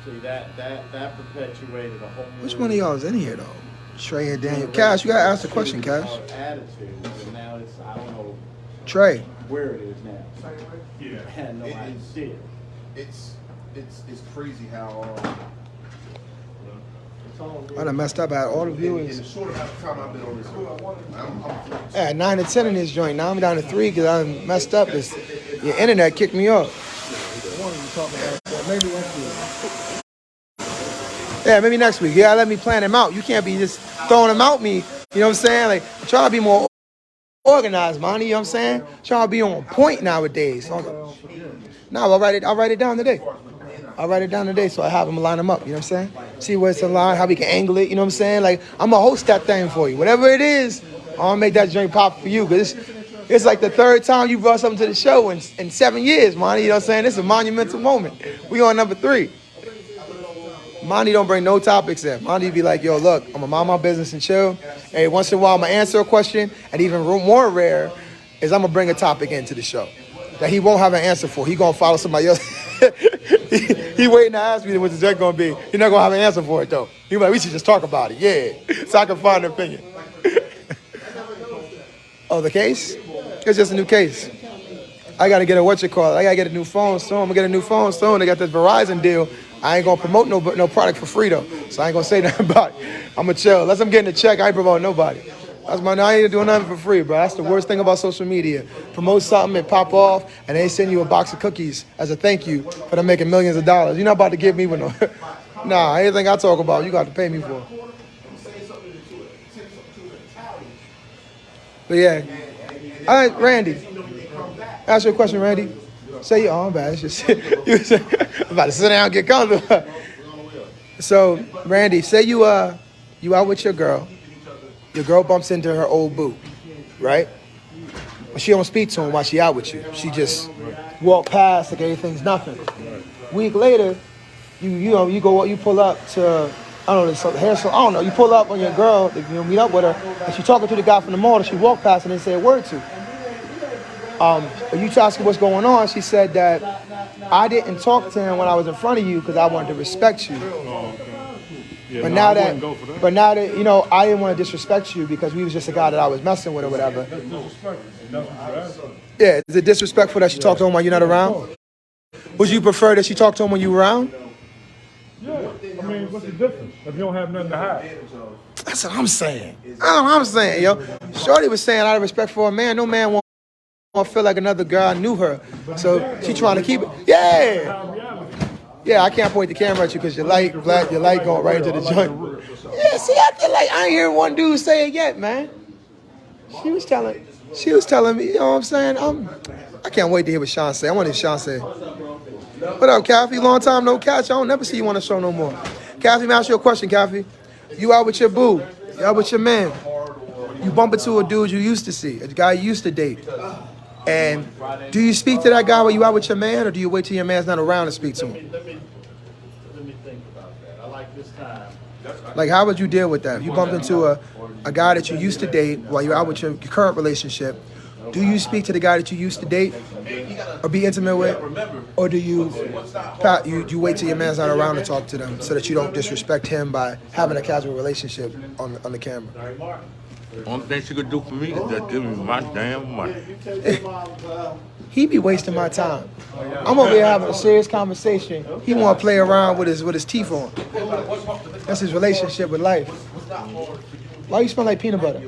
See, that perpetuated a whole. Which one of y'all is in here though? Trey and Daniel. Cash, you gotta ask the question, Cash. Attitude, and now it's, I don't know Trey. where it is now. Yeah. I had no idea. It's crazy how I done messed up. I had all the in viewers. the short amount of time I've been on this, I had 9 to 10 in this joint. Now I'm down to 3 because I done messed up. Your internet kicked me off. Maybe next week. Yeah, maybe next week. Yeah, let me plan them out. You can't be just throwing them out me. You know what I'm saying? Like, I'm trying to be more organized, man. You know what I'm saying? Trying to be on point nowadays. No, I'll write it down today. I'll write it down today so I have them line them up. You know what I'm saying? See where it's aligned, how we can angle it. You know what I'm saying? Like, I'm going to host that thing for you. Whatever it is, I'm going to make that drink pop for you. Because it's like the third time you brought something to the show in 7 years, Monty. You know what I'm saying? It's a monumental moment. We on number 3. Monty don't bring no topics in. Monty be like, yo, look, I'm going to mind my business and chill. Every once in a while, I'm going to answer a question. And even more rare is I'm going to bring a topic into the show that he won't have an answer for. He going to follow somebody else. he waiting to ask me what the joke gonna be. He's not gonna have an answer for it though. He like, we should just talk about it, yeah, so I can find an opinion. Oh, the case? It's just a new case. I gotta get a I gotta get a new phone soon. I'm gonna get a new phone soon. They got this Verizon deal. I ain't gonna promote no product for free though, so I ain't gonna say nothing about it. I'm gonna chill. Unless I'm getting a check, I ain't promoting nobody. I ain't doing nothing for free, bro. That's the worst thing about social media. Promote something and pop off, and they send you a box of cookies as a thank you for them making millions of dollars. You're not about to give me with no. Nah, anything I talk about, you got to pay me for. But yeah, all right, Randy. Ask you a question, Randy. Say your arm bad. It's just I'm about to sit down and get comfortable. So, Randy, say you out with your girl. Your girl bumps into her old boo, right? But she don't speak to him while she out with you. She just walk past like everything's nothing. Week later, you pull up to you pull up on your girl, meet up with her, and she talking to the guy from the mall that she walked past and didn't say a word to. But you ask her what's going on, she said that I didn't talk to him when I was in front of you because I wanted to respect you. Yeah, but now that I didn't want to disrespect you because we was just a guy that I was messing with or whatever. Yeah, is it disrespectful that she talked to him while you're not around? Would you prefer that she talked to him when you were around? Yeah, I mean, what's the difference if you don't have nothing to hide? That's what I'm saying. That's what I'm saying, yo. Shorty was saying out of respect for a man, no man won't feel like another girl knew her. So she trying to keep it. Yeah. Yeah, I can't point the camera at you because your light going right into the joint. Yeah, see, I ain't hearing one dude say it yet, man. She was telling me, you know what I'm saying? I can't wait to hear what Sean say. I want to hear Sean say. What up, Kathy? Long time no catch. I don't never see you on the show no more. Kathy, let me ask you a question, Kathy. You out with your boo. You out with your man. You bump into a dude you used to see, a guy you used to date. And do you speak to that guy while you out with your man, or do you wait till your man's not around to speak to him? Let me think about that. I like this time. Like, how would you deal with that? If you bumped into a guy that you used to date while you're out with your current relationship, do you speak to the guy that you used to date or be intimate with? Or do you wait till your man's not around to talk to them so that you don't disrespect him by having a casual relationship on the camera? Only thing she could do for me is just give me my damn money. He be wasting my time. I'm over here having a serious conversation. He want to play around with his teeth on. That's his relationship with life. Why you smell like peanut butter?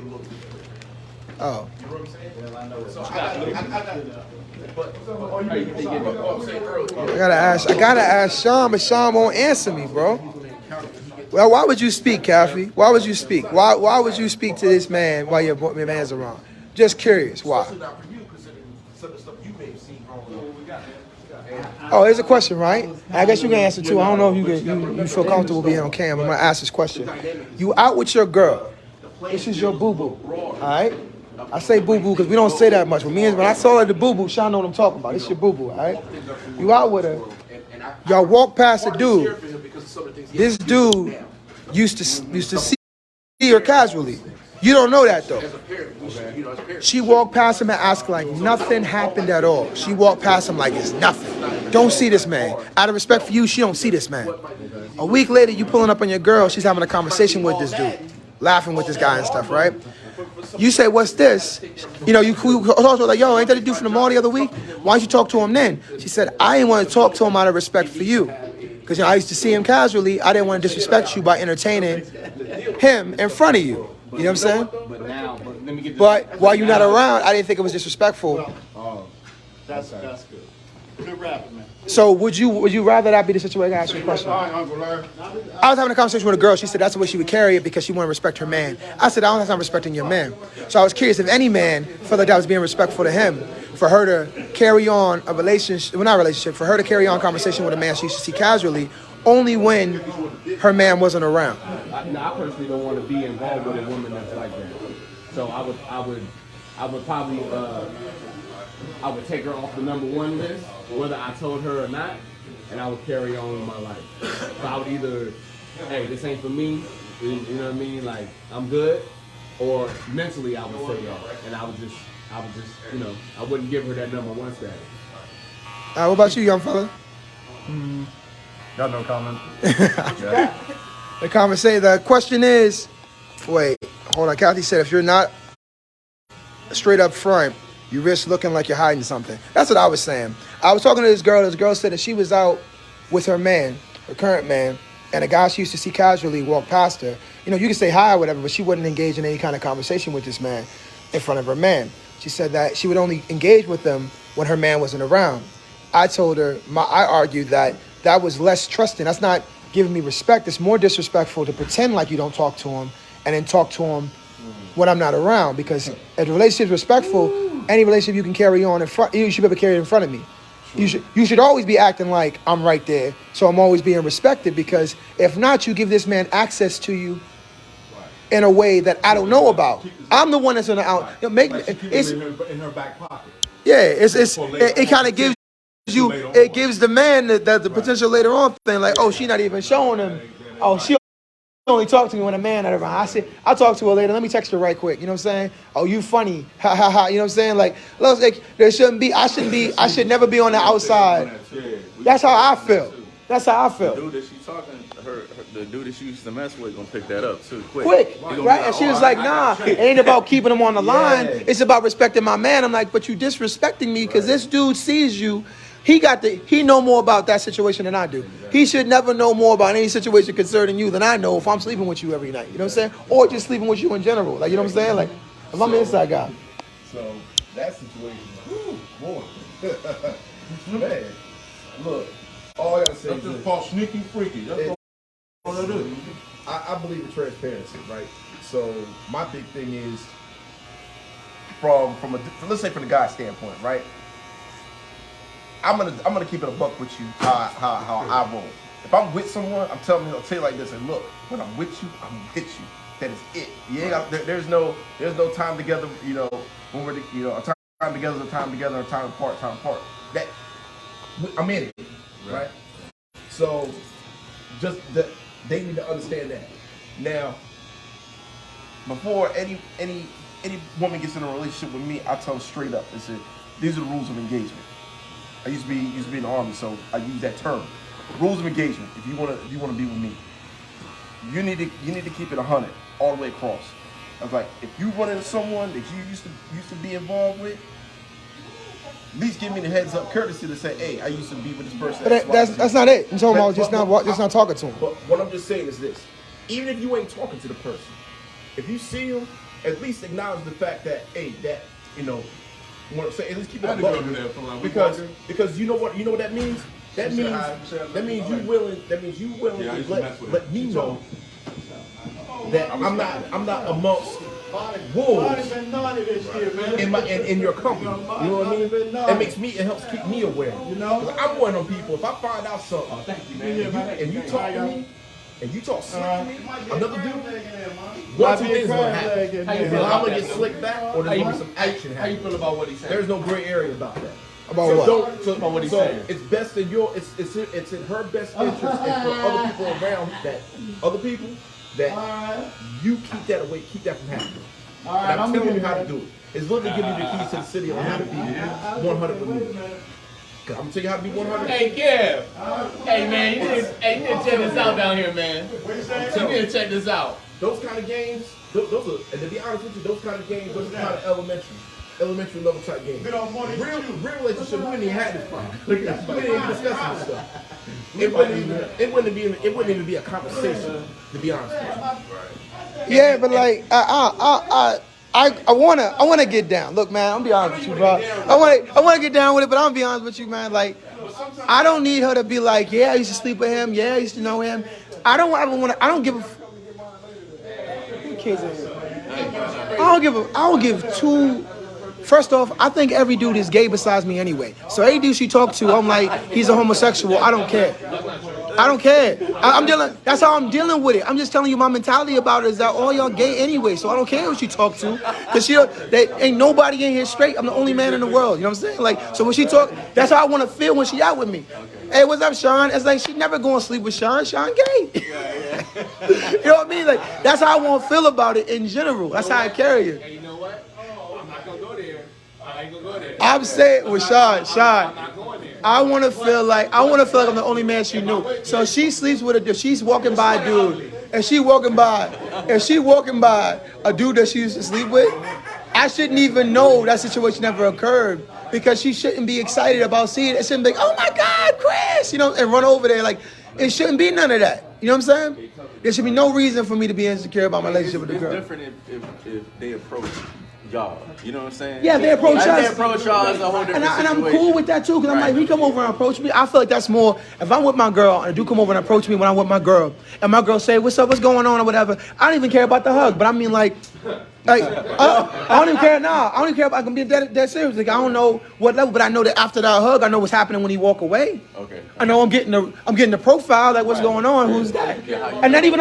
Oh. I gotta ask Sean, but Sean won't answer me, bro. Well, why would you speak, Kathy? Why would you speak? Why would you speak to this man while your man's around? Just curious, why? Oh, here's a question, right? I guess you can answer too. I don't know if you feel comfortable being on cam. I'm gonna ask this question. You out with your girl. This is your boo-boo, all right? I say boo-boo because we don't say that much. When I saw her the boo-boo, Sean know what I'm talking about. It's your boo-boo, all right? You out with her. Y'all walk past a dude. This dude used to see her casually. You don't know that though. She walked past him and asked like nothing happened at all. She walked past him like it's nothing. Don't see this man. Out of respect for you, she don't see this man. A week later, you pulling up on your girl. She's having a conversation with this dude, laughing with this guy and stuff, right? You say, what's this? You talk to her like, yo, ain't that the dude from the mall the other week? Why don't you talk to him then? She said, I didn't want to talk to him out of respect for you. Because I used to see him casually. I didn't want to disrespect you by entertaining him in front of you. You know what I'm saying? But while you're not around, I didn't think it was disrespectful. That's good. Good rapping, man. So would you rather that be the situation? I asked you a question. I was having a conversation with a girl. She said that's the way she would carry it because she wanted to respect her man. I said, I don't have time respecting your man. So I was curious if any man felt like that was being respectful to him, for her to carry on a relationship, well, not a relationship, for her to carry on conversation with a man she used to see casually only when her man wasn't around. I personally don't want to be involved with a woman that's like that. So I would probably I would take her off the #1 list, whether I told her or not, and I would carry on with my life. So I would either, hey, this ain't for me, you know what I mean? Like, I'm good, or mentally I would say that, and I would just, I wouldn't give her that #1 status. What about you, young fella? Got no comment. The question is, wait, hold on. Kathy said, if you're not straight up front, you risk looking like you're hiding something. That's what I was saying. I was talking to this girl. This girl said that she was out with her man, her current man, and a guy she used to see casually walk past her. You know, you can say hi or whatever, but she wouldn't engage in any kind of conversation with this man in front of her man. She said that she would only engage with them when her man wasn't around. I told her, I argued that was less trusting. That's not giving me respect. It's more disrespectful to pretend like you don't talk to him and then talk to him when I'm not around. Because if the relationship is respectful, any relationship you can carry on in front, you should be able to carry it in front of me. You should always be acting like I'm right there, so I'm always being respected. Because if not, you give this man access to you in a way that I don't know about. I'm the one that's in the out. It's in her back pocket. Yeah, it kind of gives you, it gives the man the potential later on thing, like, oh, she not even showing him. Oh, she only talk to me when a man not around. I said, I'll talk to her later. Let me text her right quick. You know what I'm saying? Oh, you funny. Ha ha ha. You know what I'm saying? Like there shouldn't be. I should never be on the outside. That's how I feel. That's how I feel. The dude that she talking, the dude that she used to mess with, gonna pick that up too quick, right? And she was like, nah, it ain't about keeping him on the line. It's about respecting my man. I'm like, but you disrespecting me because this dude sees you. He know more about that situation than I do. He should never know more about any situation concerning you than I know if I'm sleeping with you every night. You know what I'm saying? Or just sleeping with you in general. Like, you know what I'm saying? Like, if I'm an inside guy. So that situation, boy, man, look, all I gotta say is just called sneaky freaky. That's all it is. I believe in transparency, right? So my big thing is let's say from the guy's standpoint, right? I'm gonna keep it a buck with you how I roll. If I'm with someone, I'll tell you like this, and look, when I'm with you, I'm with you. That is it. You ain't got, there's no time together. You know, when we're a time together, a time apart. That I'm in it, right? So just they need to understand that. Now, before any woman gets in a relationship with me, I tell them straight up. I said, these are the rules of engagement. I used to be in the army, so I use that term. Rules of engagement. If you wanna be with me, you need to keep it 100 all the way across. I was like, if you run into someone that you used to be involved with, at least give me the heads up courtesy to say, hey, I used to be with this person. But that's not it. I'm talking about just not talking to him. But what I'm just saying is this: even if you ain't talking to the person, if you see him, at least acknowledge the fact that, hey, that what I'm saying, at least keep it up. Because you know what that means? That means you willing to let me know that I'm not amongst wolves in your company. You know what I mean? It helps keep me aware. You know, I'm one of them people. If I find out something, and you talk to me, and you talk slick to me, another dude, one or two things gonna happen. Either I'm gonna get slick back, or there's gonna be some action happening. How you feel about what he said? There's no gray area about that. About what? About what he's saying. It's best in it's in her best interest, and for other people around that you keep that away, keep that from happening. And I'm telling you how to do it. It's literally giving you the keys to the city on how to be 100 with me. I'm gonna tell you how to be 100. Hey, Kev. Hey, man, you need to check this out down here, man. You need to check this out. Those kind of games, those are, and to be honest with you, those kind of games, those are kind of elementary level type games. Real relationship, we didn't even have this fight. We didn't even discuss this stuff. It wouldn't even be a conversation, to be honest with you. Yeah, but like I wanna get down. Look, man, I'm gonna be honest with you, bro. I wanna get down with it, but I'm gonna be honest with you, man. Like, I don't need her to be like, yeah, I used to sleep with him, yeah, I used to know him. I don't give two. First off, I think every dude is gay besides me anyway. So every dude she talk to, I'm like, he's a homosexual. I don't care. That's how I'm dealing with it. I'm just telling you my mentality about it is that all y'all gay anyway. So I don't care who she talk to. Because ain't nobody in here straight. I'm the only man in the world. You know what I'm saying? Like, so when she talk, that's how I want to feel when she out with me. Hey, what's up, Sean? It's like, she never going to sleep with Sean. Sean gay. You know what I mean? Like, that's how I want to feel about it in general. That's how I carry it. Hey, you know what? I'm not going to go there. I ain't going to go there. I'm saying with Sean. I'm not going there. I want to feel like I'm the only man she knew. So she sleeps with a dude. She's walking by a dude, and she walking by a dude that she used to sleep with. I shouldn't even know that situation ever occurred because she shouldn't be excited about seeing it. It shouldn't be like, oh my God, Chris, and run over there. Like, it shouldn't be none of that. You know what I'm saying? There should be no reason for me to be insecure about my relationship with the girl. It's different if they approach y'all. You know what I'm saying? Yeah, they approach us. They approach y'all is a whole different and I'm situation. cool with that too, because I'm like, he come over and approach me. I feel like that's more, if I'm with my girl and a dude come over and approach me when I'm with my girl, and my girl say, what's up, what's going on, or whatever, I don't even care about the hug, but I mean like I don't even care now. I don't even care about, I can be that serious. Like, I don't know what level, but I know that after that hug, I know what's happening when he walk away. Okay. I know I'm getting the profile, like what's going on, who's that? And not even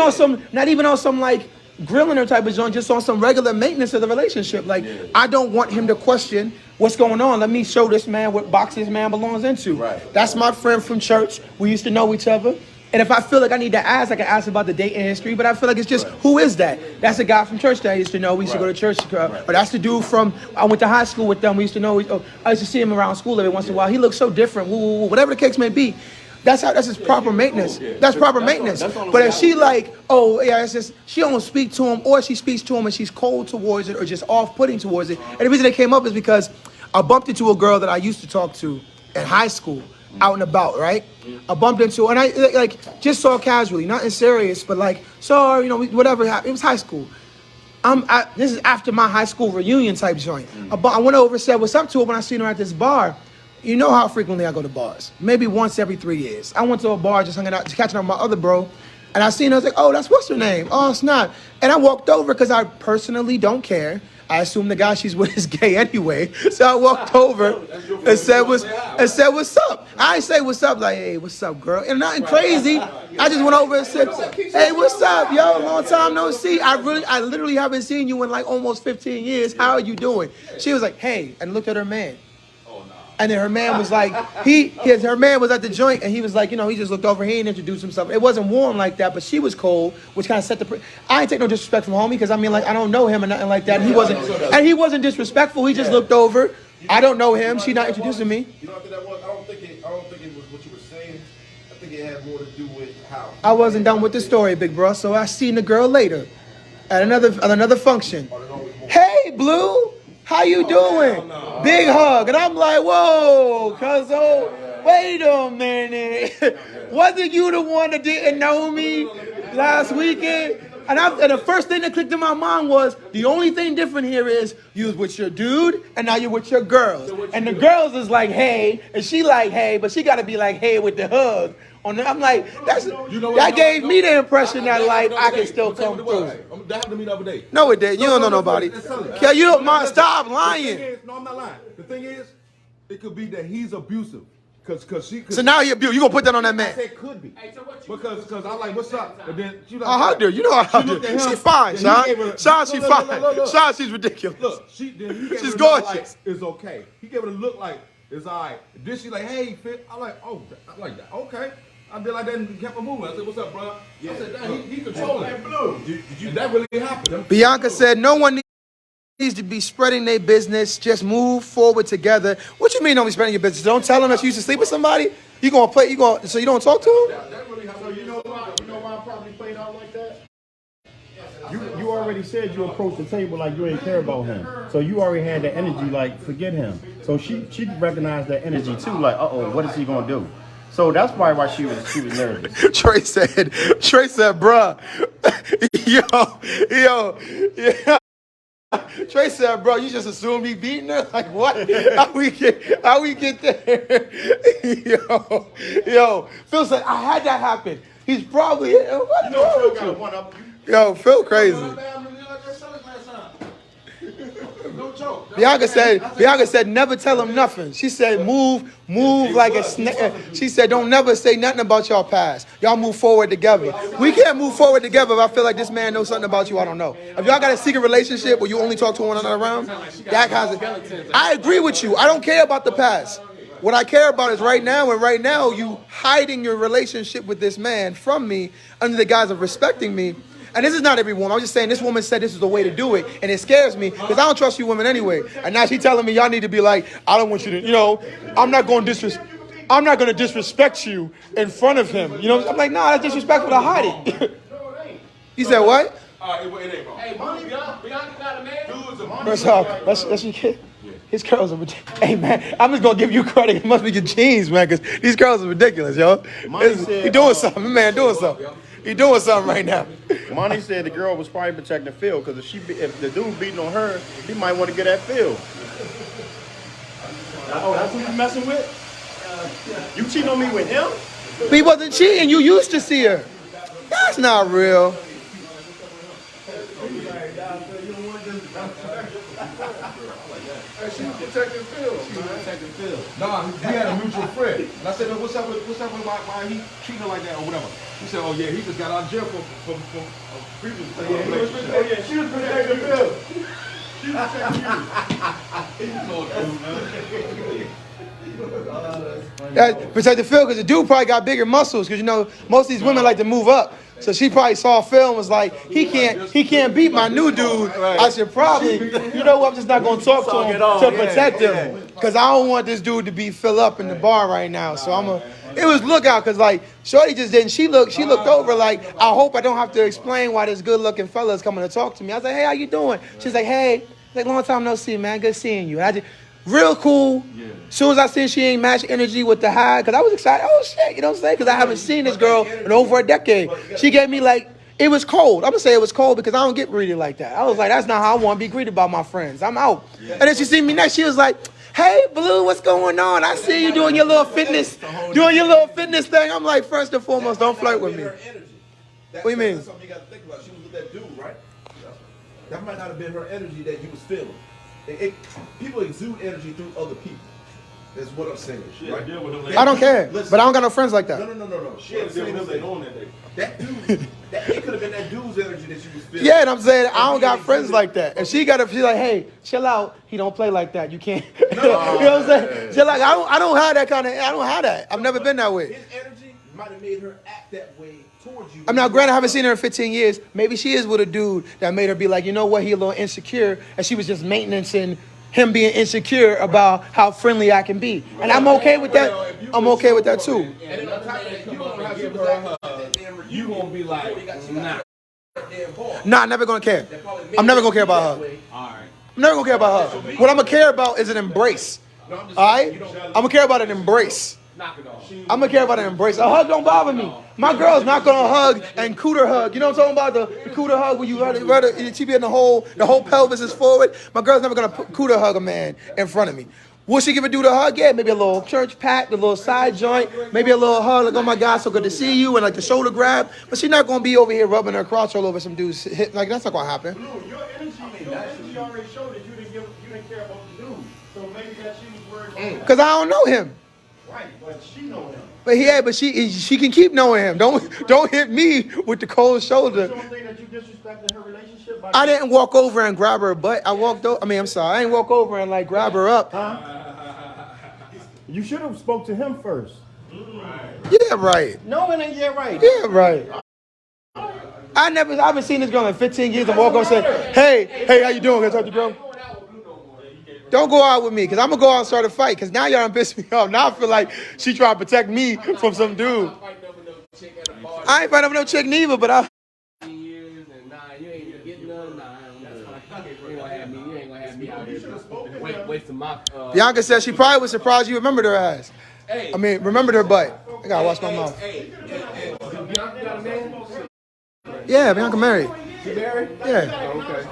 on some like grilling her type of joint, just on some regular maintenance of the relationship. Like, I don't want him to question what's going on. Let me show this man what box this man belongs into. Right. That's my friend from church. We used to know each other. And if I feel like I need to ask, I can ask about the dating history. But I feel like it's just, who is that? That's a guy from church that I used to know. We used to go to church. Or that's the dude from, I went to high school with them. We used to know. I used to see him around school every once in a while. He looks so different. Whatever the case may be. That's his proper maintenance. That's proper maintenance. But if she like, oh yeah, it's just she don't speak to him, or she speaks to him and she's cold towards it, or just off-putting towards it. And the reason they came up is because I bumped into a girl that I used to talk to in high school, out and about, right? I bumped into her, and I like just saw casually, nothing serious, but like saw her, whatever happened. It was high school. This is after my high school reunion type joint. I went over and said what's up to her when I seen her at this bar. You know how frequently I go to bars. Maybe once every 3 years. I went to a bar just hanging out, just catching up with my other bro. And I seen her, I was like, oh, what's her name? Oh, it's not. And I walked over because I personally don't care. I assume the guy she's with is gay anyway. So I walked over and said, what's up? I ain't say what's up like, hey, what's up, girl? And nothing crazy. I just went over and said, hey, what's up, yo? Long time no see. I literally haven't seen you in like almost 15 years. How are you doing? She was like, hey, and looked at her man. And then her man was like, her man was at the joint, and he was like, he just looked over, he didn't introduce himself. It wasn't warm like that, but she was cold, which kind of set I ain't take no disrespect from homie, because I mean, like, I don't know him or nothing like that. And he wasn't disrespectful. He just looked over. I don't know him. She not introducing me. You know what that was? I don't think it was what you were saying. I think it had more to do with how. I wasn't done with the story, big bro. So I seen the girl later at another function. Hey, Blue. How you doing? Big hug. And I'm like, whoa, cuzzo, wait a minute. Wasn't you the one that didn't know me last weekend? And the first thing that clicked in my mind was, the only thing different here is you was with your dude and now you're with your girls. And the girls is like, hey, and she like, hey, but she got to be like, hey, with the hug. I'm like, that gave me the impression that like I can still come through. That happened to me the other day. No, it didn't. You don't know nobody. Yeah, you don't mind. Stop lying. No, I'm not lying. The thing is, it could be that he's abusive. So now he abused. You gonna put that on that man? I said could be. Because I'm like, what's up? And then she like, I hugged her. You know I hugged her. She's fine, Sean. Sean, she's fine. Sean, she's ridiculous. Look, she's gorgeous. Like, it's okay. He gave it a look like it's all right. Then she like, hey, fit. I'm like, oh, I like that. Okay. I did like that and kept on moving. I said, what's up, bro? I said, damn, he controlling. Hey, Blue, did that really happen? Bianca said, no one needs to be spreading their business. Just move forward together. What you mean don't be spreading your business? Don't tell them that you used to sleep with somebody? So you don't talk to him? That really happened. So you know why I probably played out like that? You already said you approached the table like you ain't care about him. So you already had the energy like, forget him. So she recognized that energy too, like, what is he gonna do? So that's probably why she was nervous. Trey said, bruh, yo. Trey said, bro, you just assumed me beating her? Like, what? How we get there? Yo. Phil said, I had that happen. He's probably, what's wrong with you? Yo, Phil crazy. Bianca said, never tell him nothing. She said, move like a snake. She said, don't never say nothing about y'all past. Y'all move forward together. We can't move forward together if I feel like this man knows something about you I don't know. If y'all got a secret relationship where you only talk to one another around, that kind of. I agree with you. I don't care about the past. What I care about is right now, and right now you hiding your relationship with this man from me under the guise of respecting me. And this is not every woman. I'm just saying this woman said this is the way to do it. And it scares me because I don't trust you women anyway. And now she's telling me y'all need to be like, I don't want you to, I'm not going to disrespect. I'm not gonna disrespect you in front of him. You know, I'm like, nah, that's disrespectful to hide it. You said what? It ain't wrong. Hey, Bianca got a man. Dudes are First off, that's your kid. His curls are ridiculous. Hey man, I'm just gonna give you credit. It must be your jeans, man, because these curls are ridiculous, yo. He doing something, man. Doing something. He doing something right now. Monty said the girl was probably protecting Phil because if the dude beating on her, he might want to get at Phil. Oh, that's who you messing with? You cheating on me with him? But he wasn't cheating. You used to see her. That's not real. She was protecting Phil. Nah, we had a mutual friend. And I said, what's up with why he treating her like that or whatever? He said, oh yeah, he just got out of jail for previous relationship. She was protecting Phil. She was protecting you. Protected Phil because the dude probably got bigger muscles because you know most of these women like to move up. So she probably saw Phil and was like, he can't beat my new dude. I should probably, you know what, I'm just not gonna talk to him to protect him. Cause I don't want this dude to be fill up in the bar right now. So it was lookout cause like Shorty just didn't. She looked over like, I hope I don't have to explain why this good looking fella is coming to talk to me. I was like, hey, how you doing? She's like, hey, like long time no see, man. Good seeing you. And I just real cool. As soon as I seen she ain't match energy with the high, because I was excited. Oh, shit, you know what I'm saying? Because I haven't seen this girl in over a decade. She gave me, like, it was cold. I'm going to say it was cold because I don't get greeted like that. I was like, that's not how I want to be greeted by my friends. I'm out. And then she seen me next. She was like, hey, Blue, what's going on? I see you doing your little fitness thing. I'm like, first and foremost, don't flirt with me. What do you mean? That's something you got to think about. She was with that dude, right? That might not have been her energy that you was feeling. People exude energy through other people. That's what I'm saying, right? I don't care, but I don't got no friends like that. No. She had saying that dude, it could have been that dude's energy that she was feeling. Yeah, and I'm saying I don't got friends like that. And she's like, hey, chill out. He don't play like that. You can't. You know what I'm saying? She's like, I don't have that kind of. I don't have that. I've never been that way. His energy might have made her act that way towards you. I'm now granted I haven't seen her in 15 years. Maybe she is with a dude that made her be like, you know what, he a little insecure, and she was just maintaining him being insecure about how friendly I can be. And I'm okay with that. I'm okay with that too. And on top of that, you gonna give her a hug. You gonna be like, nah. Nah, I'm never gonna care. I'm never gonna care about her. Alright. I'm never gonna care about her. What I'm gonna care about is an embrace. Alright? I'm gonna care about an embrace. I'm gonna care about an embrace. A hug don't bother me. My girl's not gonna hug and cooter hug. You know what I'm talking about? The cooter hug where you she be in the whole pelvis is forward. My girl's never gonna cooter hug a man in front of me. Will she give a dude a hug? Yeah, maybe a little church pat, a little side joint, maybe a little hug, like, oh my God, so good to see you, and like the shoulder grab. But she's not gonna be over here rubbing her crotch all over some dude's hip. Like, that's not gonna happen. Your energy already showed that you didn't care about the dude. So maybe that she was worried about Because I don't know him. Right, but she know him. But she can keep knowing him. Don't hit me with the cold shoulder. You don't think that you disrespected her relationship? I didn't walk over and grab her butt. I didn't walk over and like grab her up. You should have spoke to him first. Yeah, right. No, it ain't yet right. Yeah, right. I haven't seen this girl in 15 years and walk over and say, hey, how you doing? Can I talk to you, girl? Don't go out with me, because I'm going to go out and start a fight, because now y'all done pissed me off. Now I feel like she trying to protect me from some dude. I ain't fighting over no chick neither, but I... Bianca said she probably was surprised you remembered her ass. Remembered her butt. I got to wash my mouth. Yeah, Bianca married. You married? Yeah. Okay.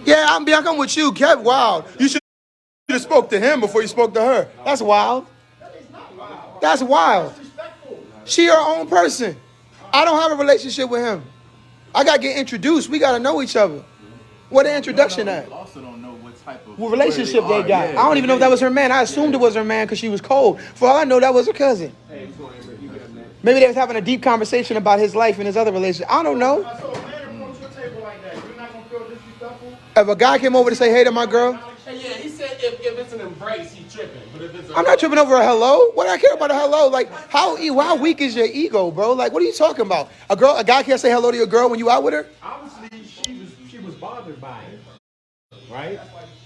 Yeah, Bianca, I'm with you. Kev, wild. You should have spoke to him before you spoke to her. That's wild. That's wild. She her own person. I don't have a relationship with him. I got to get introduced. We got to know each other. What the introduction at? Also don't know what type of relationship they got. I don't even know if that was her man. I assumed it was her man because she was cold. For all I know, that was her cousin. Maybe they was having a deep conversation about his life and his other relationship. I don't know. If a guy came over to say hey to my girl, Yeah, he said if it's an embrace, he tripping. But if it's I'm not tripping over a hello. What do I care about a hello? Like, how weak is your ego, bro? Like, what are you talking about? A guy can't say hello to your girl when you out with her? Obviously, she was bothered by it. right?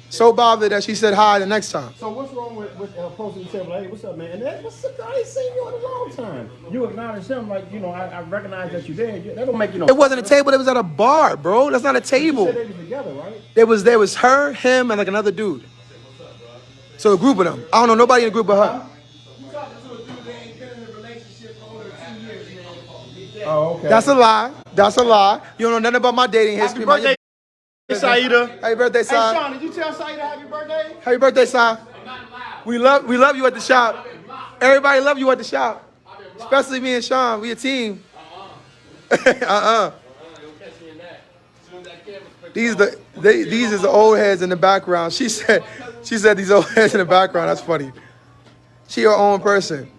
So bothered that she said hi the next time. So what's wrong with posting the table? Like, hey, what's up, man? And that, what's up? I ain't seen you in a long time. You acknowledge him like, you know, I recognize that you there. That don't make you no. It wasn't a table. It was at a bar, bro. That's not a table. You said they was together, right? There was her, him, and like another dude. So a group of them. I don't know nobody in the group but her. Oh, okay. That's a lie. That's a lie. You don't know nothing about my dating history. Happy birthday, Saida. Happy birthday, Hey, son. Sean, did you tell Saida happy birthday? Happy birthday, son. We love you at the shop. Everybody love you at the shop. Especially me and Sean. We a team. These is the old heads in the background. She said these old heads in the background. That's funny. She her own person.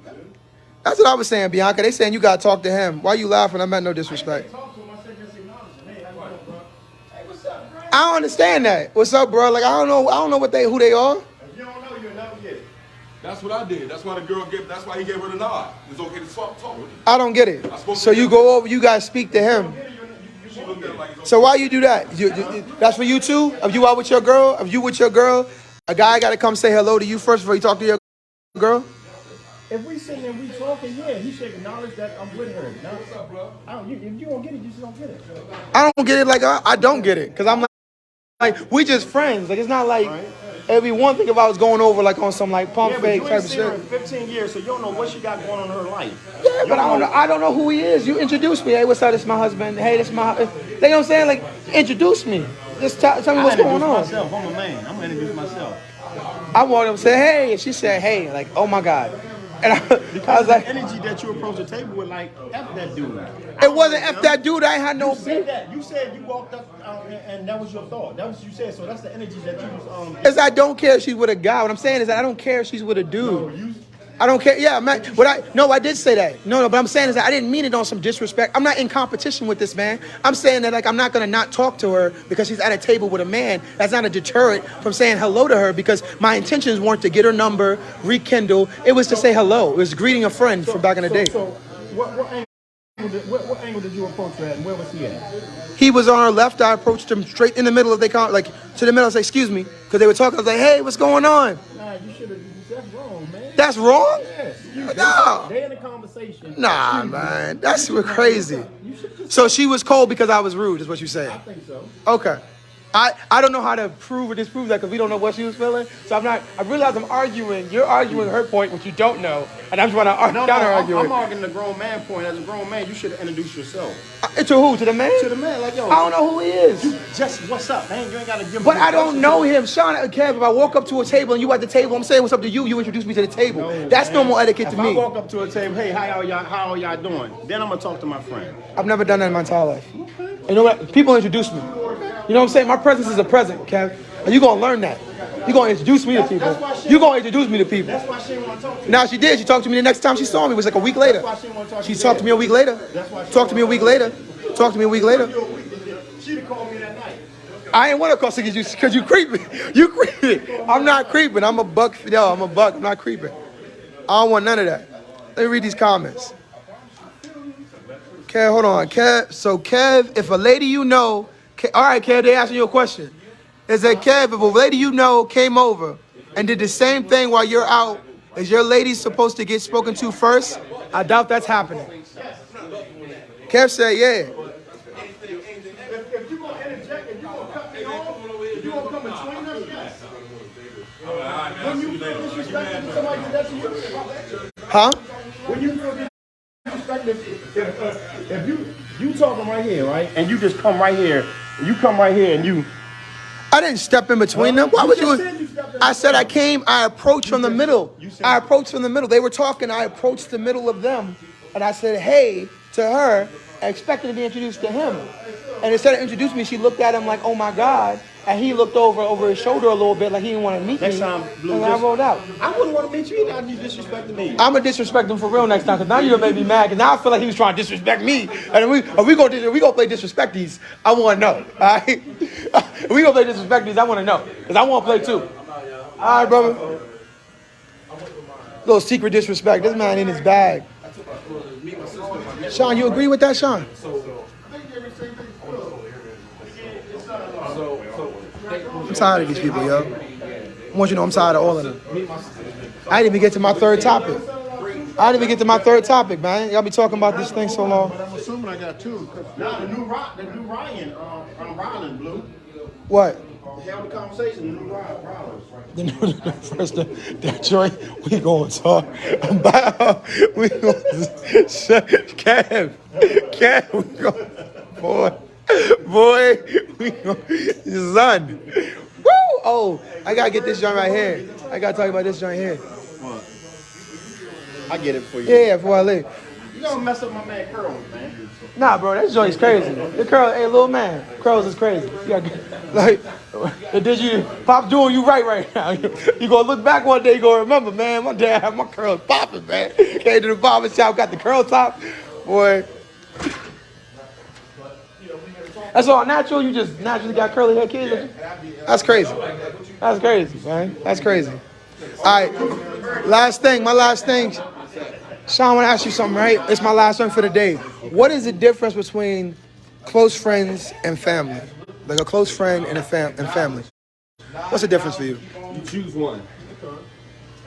That's what I was saying, Bianca. They saying you gotta talk to him. Why you laughing? I meant no disrespect. I don't understand that. What's up, bro? Like I don't know who they are. If you don't know, you'll never get it. That's what I did. That's why that's why he gave her the nod. It's okay to talk with him. I don't get it. So you go over, you guys speak to him. So why you do that? That's for you too? If you out with your girl, a guy got to come say hello to you first before you talk to your girl? If we sitting and we talking, yeah, he should acknowledge that I'm with her. Now, what's up, bro? If you don't get it, you just don't get it. I don't get it like I don't get it. Because I'm like, we just friends. Like, it's not like every one thing if I was going over like on some like pump fake type of shit. You ain't seen her in 15 years, so you don't know what she got going on in her life. Yeah, but I don't know who he is. You introduce me. Hey, what's up? This is my husband. Hey, this is my... You know what I'm saying? Like, introduce me. Just tell me what's going on. Myself. I'm a man. I'm going to introduce myself. I wanted him to say, hey. And she said, hey. Like, oh, my God. And I was like... the energy that you approach the table with, like, F that dude. It wasn't F that dude. I ain't had no... You said that. You said you walked up and that was your thought. That was what you said. So that's the energy that you was... Is I don't care if she's with a guy. What I'm saying is that I don't care if she's with a dude. I don't care. Yeah, man. I did say that. No, but I'm saying is that I didn't mean it on some disrespect. I'm not in competition with this man. I'm saying that like I'm not gonna not talk to her because she's at a table with a man. That's not a deterrent from saying hello to her because my intentions weren't to get her number, rekindle. It was to say hello. It was greeting a friend from back in the day. So what angle did you approach her at and where was he at? He was on her left. I approached him straight in the middle of to the middle. I said, excuse me, because they were talking. I was like, hey, what's going on? Nah, you should have. That's wrong, man. That's wrong? Yes. No. They in a conversation. Nah, man. That's crazy. So she was cold because I was rude, is what you're saying? I think so. Okay. I don't know how to prove or disprove that because we don't know what she was feeling. So I realize I'm arguing. You're arguing her point, which you don't know. And I'm trying to counter-argue it. I'm arguing the grown man point. As a grown man, you should have introduced yourself. To who? To the man? To the man. Like, yo. I don't know who he is. Just, what's up, man? You ain't got to give him. But I don't know him. Sean, Kev, if I walk up to a table and you at the table, I'm saying what's up to you, you introduce me to the table. No, that's man. Normal etiquette to if me. I walk up to a table, hey, how are y'all doing? Then I'm going to talk to my friend. I've never done that in my entire life. You know what? People introduce me. You know what I'm saying? My presence is a present, Kev. And you're going to learn that. You're going to introduce me to people. You're going to introduce me to people. That's why she didn't want to talk to me. Now she did. She talked to me the next time she saw me. It was like a week later. That's why she didn't want to talk to She me. talked to me a week later. Talked to me a week later. Talked to me a week later. She'd have called me that night. I ain't want to call because you creeping. You creeping. I'm not creeping. I'm a buck. Yo, I'm a buck. I'm not creeping. I don't want none of that. Let me read these comments. Kev, hold on. Kev, so Kev, if a lady you know, all right, Kev, they asking you a question. It said, Kev, if a lady you know came over and did the same thing while you're out, is your lady supposed to get spoken to first? I doubt that's happening. Kev said, yeah. If you're going to interject, if you're going to cut me off, if you're going to come between us, yes. When you feel disrespected to somebody that does you, Huh? when you feel disrespected, if you talking right here, right, and you just come right here, you come right here and you. I didn't step in between them. Why would you? I said I came. I approached from the middle. I approached from the middle. They were talking. I approached the middle of them, and I said, "Hey," to her, expecting to be introduced to him. And instead of introducing me, she looked at him like, "Oh my God!" And he looked over his shoulder a little bit, like he didn't want to meet me. Next time, Blue, and I rolled out. I wouldn't want to meet you either. You disrespecting me. I'm gonna disrespect him for real next time, because now you done made me mad. Because now I feel like he was trying to disrespect me. And we gonna play disrespecties. I want to know. All right, we gonna play disrespecties. I want to know, because I want to play too. All right, brother. Little secret disrespect. This man in his bag. Sean, you agree with that, Sean? I'm tired of these people, yo. I want you to know I'm tired of all of them. I didn't even get to my third topic. Man. Y'all be talking about this thing so long. But I'm assuming I got two. Now the new Ryan, Ryland, Blue. What? Held the conversation, the new Ryland. That joint, we gonna talk about. We gonna Kev, we gonna boy, we gonna son. Woo! Oh, I gotta get this joint right here. I gotta talk about this joint here. I get it for you. Yeah, before I leave. You gonna mess up my man Curls, man. Nah, bro, that joint's crazy. The curl, hey, little man, curls is crazy. You got, like, did you pop doing you right now? You gonna look back one day, you gonna remember, man. My dad had my curls popping, man. Came to the barber shop, got the curl top, boy. That's all natural. You just naturally got curly hair kids. That's crazy. That's crazy, man. That's crazy. All right, my last thing. Sean, I want to ask you something, right? It's my last one for the day. What is the difference between close friends and family? Like a close friend and family. What's the difference for you? You choose one.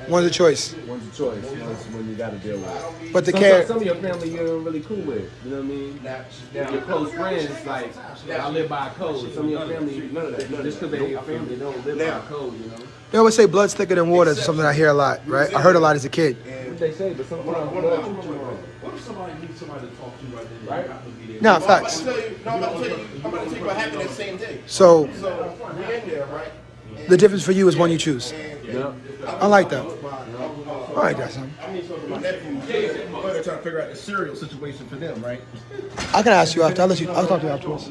One's a choice. One's a choice. One's one you got to deal with. But the Some of your family you're really cool with. You know what I mean? Now your close friends, like, I live by a code. Some of your family, none of that. Just because they're your family, they don't live by a code, you know? They always say blood's thicker than water. Is something I hear a lot, right? I heard a lot as a kid. What they say, but sometimes What if somebody needs somebody to talk to right then? right? Nah, facts. I'm about to tell you what happened that same day. So We in there, right? the difference for you is one you choose. Yeah. I like that. All right, that's something. My nephew, they're trying to figure out the cereal situation for them, right? I can ask you after. I'll talk to you afterwards.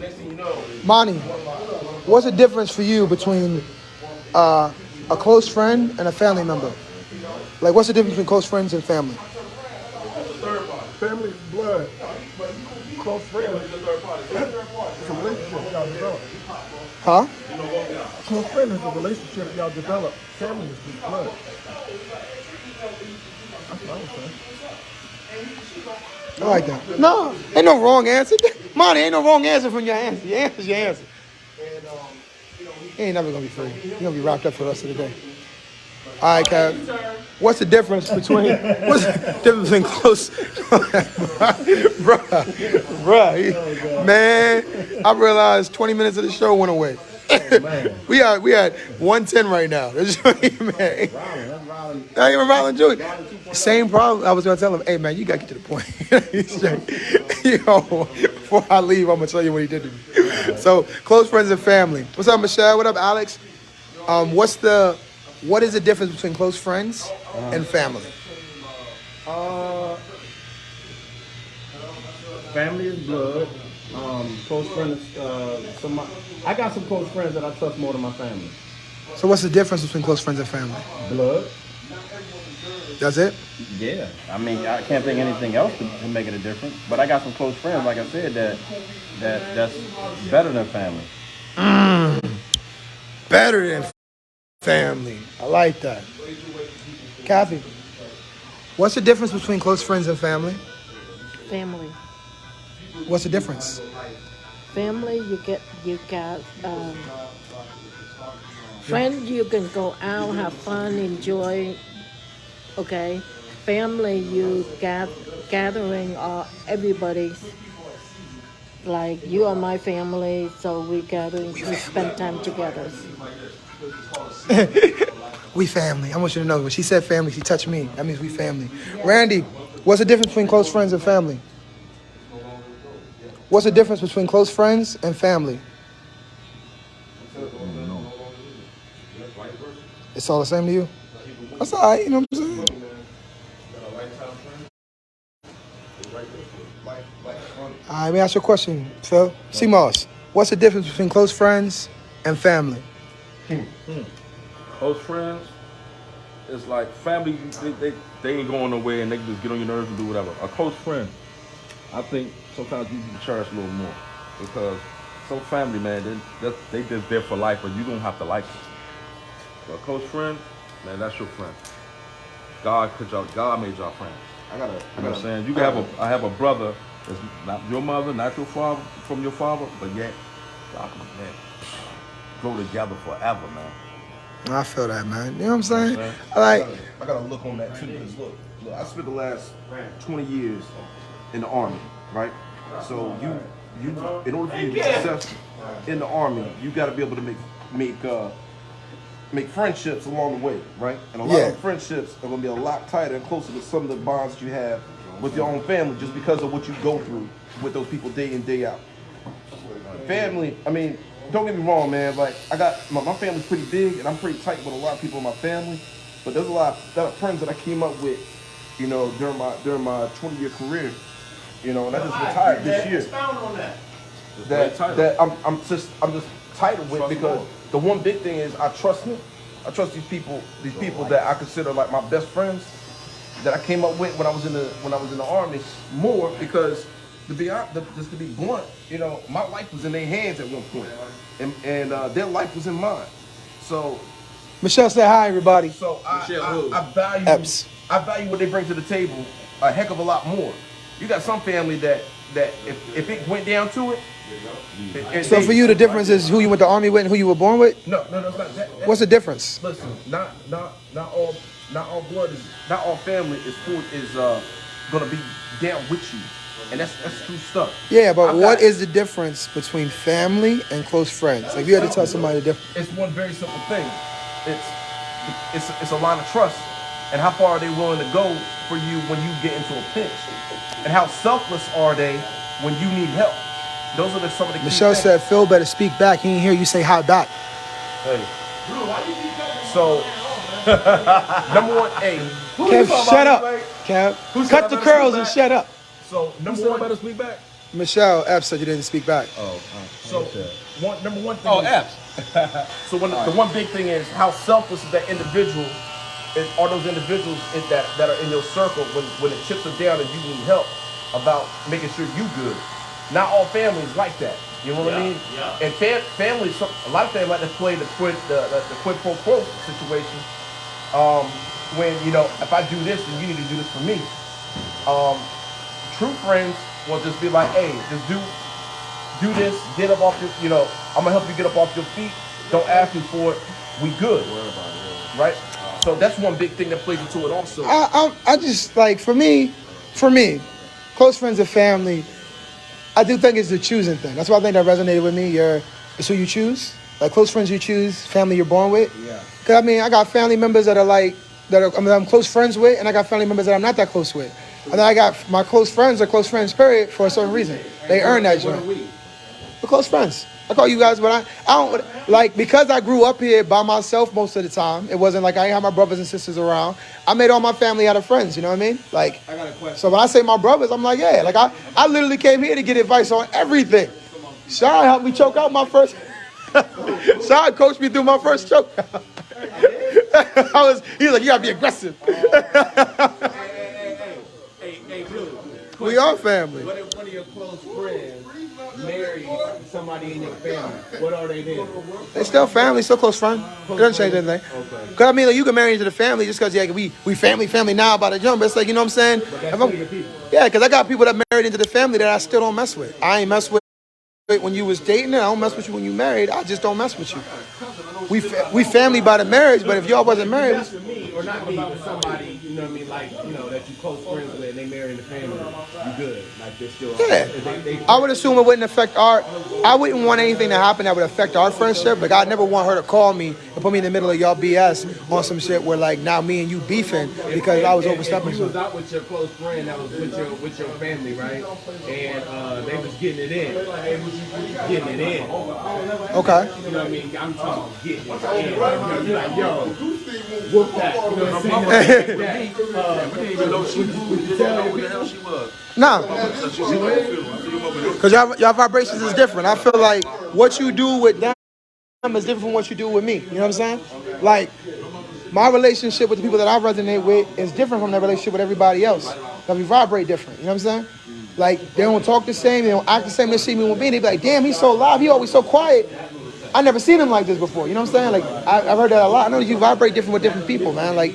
Monty, what's the difference for you between a close friend and a family member? Like, what's the difference between close friends and family? Family, blood, close friends. It's a relationship y'all develop. Huh? Close friend is a relationship y'all develop. Family is just blood. That's what I would say. I like that. No, ain't no wrong answer. Monty, ain't no wrong answer from your answer. Your answer's your answer. He ain't never gonna be free. He's gonna be wrapped up for the rest of the day. All right, Kev. What's the difference between close, bruh, man? I realized 20 minutes of the show went away. we had 110 right now. Man. Not even Rollin Jr. Same problem. I was gonna tell him, hey man, you gotta get to the point. He's like, yo, before I leave, I'm gonna tell you what he did to me. So close friends and family. What's up, Michelle? What up, Alex? What is the difference between close friends and family? Family is blood. Close friends. I got some close friends that I trust more than my family. So what's the difference between close friends and family? Blood. That's it? Yeah. I mean, I can't think anything else to make it a difference. But I got some close friends, like I said, that's better than family. Better than family. I like that. Kathy, what's the difference between close friends and family? Family. What's the difference? Family, you got friends. You can go out, have fun, enjoy. Okay. Family, you gathering everybody. Like you are my family, so we spend time together. We family. I want you to know when she said family, she touched me. That means we family. Randy, what's the difference between close friends and family? What's the difference between close friends and family? It's all the same to you? That's all right, you know what I'm saying? All right, let me ask you a question, Phil. C-Moss, what's the difference between close friends and family? Close friends, it's like family, they ain't going nowhere and they can just get on your nerves and do whatever. A close friend, I think sometimes you can cherish a little more because some family, man, they just there for life, but you don't have to like them. But a close friend, man, that's your friend. God made y'all friends. You know what I'm saying? I have a brother that's not your mother, not your father, from your father, but yet Y'all can, man, grow together forever, man. I feel that, man. You know what I'm saying? Okay. Like, I got to look on that too, because look, I spent the last 20 years in the Army, right? So you, in order for you to be successful in the Army, you got to be able to make friendships along the way, right? And a lot of friendships are gonna be a lot tighter and closer to some of the bonds that you have with your own family, just because of what you go through with those people day in, day out. Family, I mean, don't get me wrong, man. Like, I got my family's pretty big, and I'm pretty tight with a lot of people in my family. But there's a lot of friends that I came up with, you know, during my 20-year career, you know, and I just retired this year. That I'm just tighter with, because the one big thing is I trust them. I trust these people that I consider like my best friends, that I came up with when I was in the Army, more because just to be blunt, you know, my life was in their hands at one point, and their life was in mine. So Michelle said hi, everybody. So I value what they bring to the table a heck of a lot more. You got some family that if it went down to it. So for you, the difference is who you went to the Army with and who you were born with? No, it's not that. What's the difference? Listen, not all blood is, not all family is gonna be down with you, and that's true stuff. Yeah, but what is the difference between family and close friends? Like, if you had to tell somebody the difference. It's one very simple thing. It's a line of trust, and how far are they willing to go for you when you get into a pinch, and how selfless are they when you need help. Those are some of the key Michelle things. said, Phil better speak back. He didn't hear you say hi back. Hey. So, number one, Kev, shut up. Kev, cut the curls and shut up. So, number one, better speak back. Michelle F said you didn't speak back. So, number one thing. Oh, F. So, the one big thing is how selfless is that individual. Are those individuals that are in your circle when the chips are down and you need help about making sure you good. Not all families like that. You know what I mean? Yeah. And families, a lot of families like to play the quid pro quo situation. When, you know, if I do this, then you need to do this for me. True friends will just be like, hey, just do this, get up off your, you know, I'm gonna help you get up off your feet. Don't ask me for it. We good. Right? So that's one big thing that plays into it also. I just, like, for me, close friends and family, I do think it's the choosing thing. That's why I think that resonated with me. It's who you choose. Like, close friends you choose, family you're born with. Yeah. Because, I mean, I got family members that I'm close friends with, and I got family members that I'm not that close with. And then I got my close friends, period, for a certain reason. They earn that joint. We're close friends. I call you guys, but I don't, like, because I grew up here by myself most of the time, it wasn't like I had my brothers and sisters around. I made all my family out of friends, you know what I mean? Like, I got a question. So when I say my brothers, I'm like, yeah, like I literally came here to get advice on everything. Shai helped me choke out my first, Shai coached me through my first choke. He was like, you gotta be aggressive. Hey, Blue. We are family. What if one of your close friends marry somebody in your family? What are they then? They still family, still close friends. It doesn't change anything. Okay. Because, I mean, like, you can marry into the family just because, yeah, we family now about to jump. But it's like, you know what I'm saying? Yeah, because I got people that married into the family that I still don't mess with. I ain't mess with when you was dating, and I don't mess with you when you married. I just don't mess with you. We family by the marriage, but if y'all wasn't married, Not for me or not me, but somebody, you know what I mean, like, you know, that you close friends with and they marry in the family, you good. Like, they're still. Yeah. I would assume it wouldn't affect I wouldn't want anything to happen that would affect our friendship. Like, I'd never want her to call me and put me in the middle of y'all BS on some shit where, like, now me and you beefing because I was overstepping. If you was out with your close friend that was with your family, right? And they was getting it in. Getting it in. Okay. You know what I mean? I'm talking about getting it in. You're like, yo, whoop that. You know what I'm saying? We didn't even know she was. We didn't know who the hell she was. Nah. Because y'all vibrations is different. I feel like what you do with them is different from what you do with me. You know what I'm saying? Like, my relationship with the people that I resonate with is different from their relationship with everybody else. Because we vibrate different. You know what I'm saying? Like, they don't talk the same, they don't act the same. They see me with me, they be like, damn, he's so loud, he always so quiet. I never seen him like this before. You know what I'm saying? Like, I've heard that a lot. I know you vibrate different with different people, man. Like,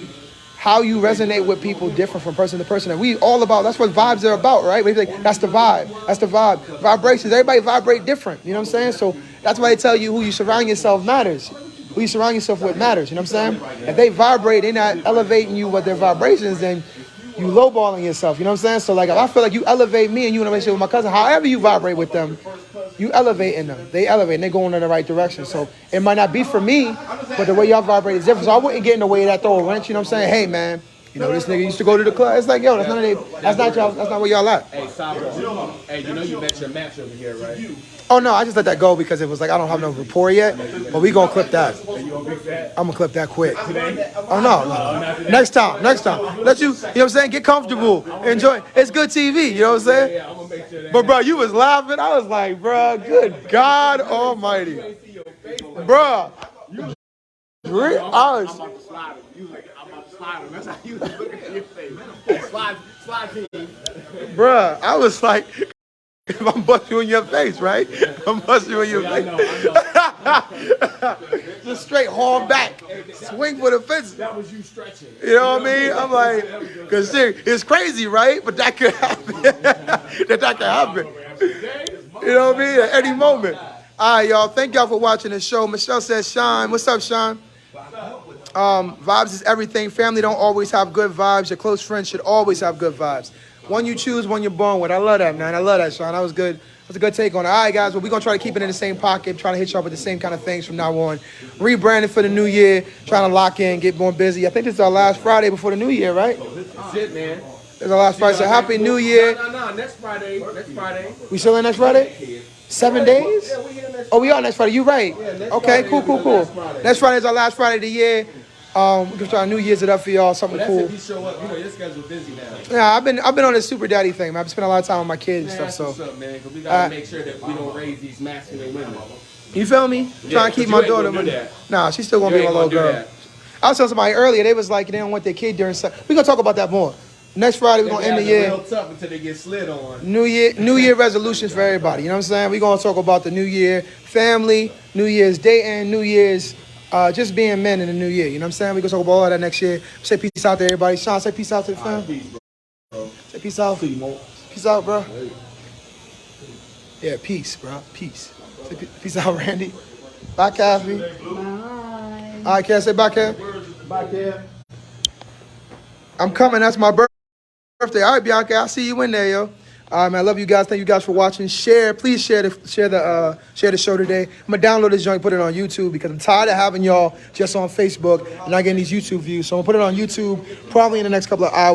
how you resonate with people different from person to person. And we all about, that's what vibes are about, right? We like, that's the vibe. That's the vibe. Vibrations, everybody vibrate different. You know what I'm saying? So that's why they tell you who you surround yourself matters. Who you surround yourself with matters. You know what I'm saying? If they vibrate, they're not elevating you with their vibrations, then you lowballing yourself. You know what I'm saying? So like, if I feel like you elevate me and you want to make sure with my cousin, however you vibrate with them, you elevating them. They elevate and they going in the right direction. So it might not be for me, but the way y'all vibrate is different. So I wouldn't get in the way of that, throw a wrench. You know what I'm saying? Hey man, you know this nigga used to go to the club. It's like, yo, that's not y'all. That's not where y'all at. Hey, Sabo. Hey, you know you met your match over here, right? Oh no, I just let that go because it was like I don't have no rapport yet. But we gonna clip that. I'm gonna clip that quick. Oh no. Next time. Let you know what I'm saying? Get comfortable. Enjoy. It's good TV. You know what I'm saying? Yeah, I'm gonna make sure that. But bro, you was laughing. I was like, bro, good God Almighty, bro. I was. I'm about to slide him. You like, I'm about to slide him. That's how you look at your face. Slide team. Bruh, I was like, if I'm busting you in your face, right? I'm busting you in your face. I know. Just straight horn back, swing for the fence. That was you stretching. You know what I mean? I'm like, because it's crazy, right? But that could happen. that could happen. You know what I mean? At any moment. All right, y'all. Thank y'all for watching the show. Michelle says, Sean. What's up, Sean? Vibes is everything. Family don't always have good vibes. Your close friends should always have good vibes. One you choose, one you're born with. I love that, man. I love that, Sean. That was good. That's a good take on it. All right, guys. Well, we're going to try to keep it in the same pocket. Try to hit y'all with the same kind of things from now on. Rebranding for the new year. Trying to lock in, get more busy. I think this is our last Friday before the new year, right? That's it, man. This is our last Friday. So happy new year. No. Next Friday. We still in next Friday? 7 days? Yeah, we here next Oh, we are next Friday. You right. next Okay, Friday cool. is the last Friday. Next Friday is our last Friday of the year. We can try to New Year's it up for y'all, something That's cool. if you show up. You know, your schedule's busy now. Yeah, I've been on this super daddy thing, man. I've spent a lot of time with my kids and Man, stuff, that's so. what's up, man. Because we got to make sure that we don't raise these masculine women. You feel me? Trying to keep my daughter. Nah, she's still gonna be my little girl. I was telling somebody earlier, they was like, they don't want their kid during. We're gonna talk about that more. Next Friday, we're gonna end the year. Real tough until they get slid on. New Year resolutions for everybody. You know what I'm saying? We're gonna talk about the new year, family, New Year's dating, New Year's just being men in the new year. You know what I'm saying? We're gonna talk about all that next year. Say peace out to everybody. Sean, say peace out to the fam. Say peace out. Peace out, bro. Yeah, peace, bro. Peace. Say peace out, Randy. Bye, Kathy. Bye. All right, can I say bye, Kev? Back here. I'm coming. That's my birthday. All right, Bianca. I'll see you in there, yo. All right, man. I love you guys. Thank you guys for watching. Please share the show today. I'm gonna download this joint, put it on YouTube because I'm tired of having y'all just on Facebook and not getting these YouTube views. So I'm gonna put it on YouTube probably in the next couple of hours.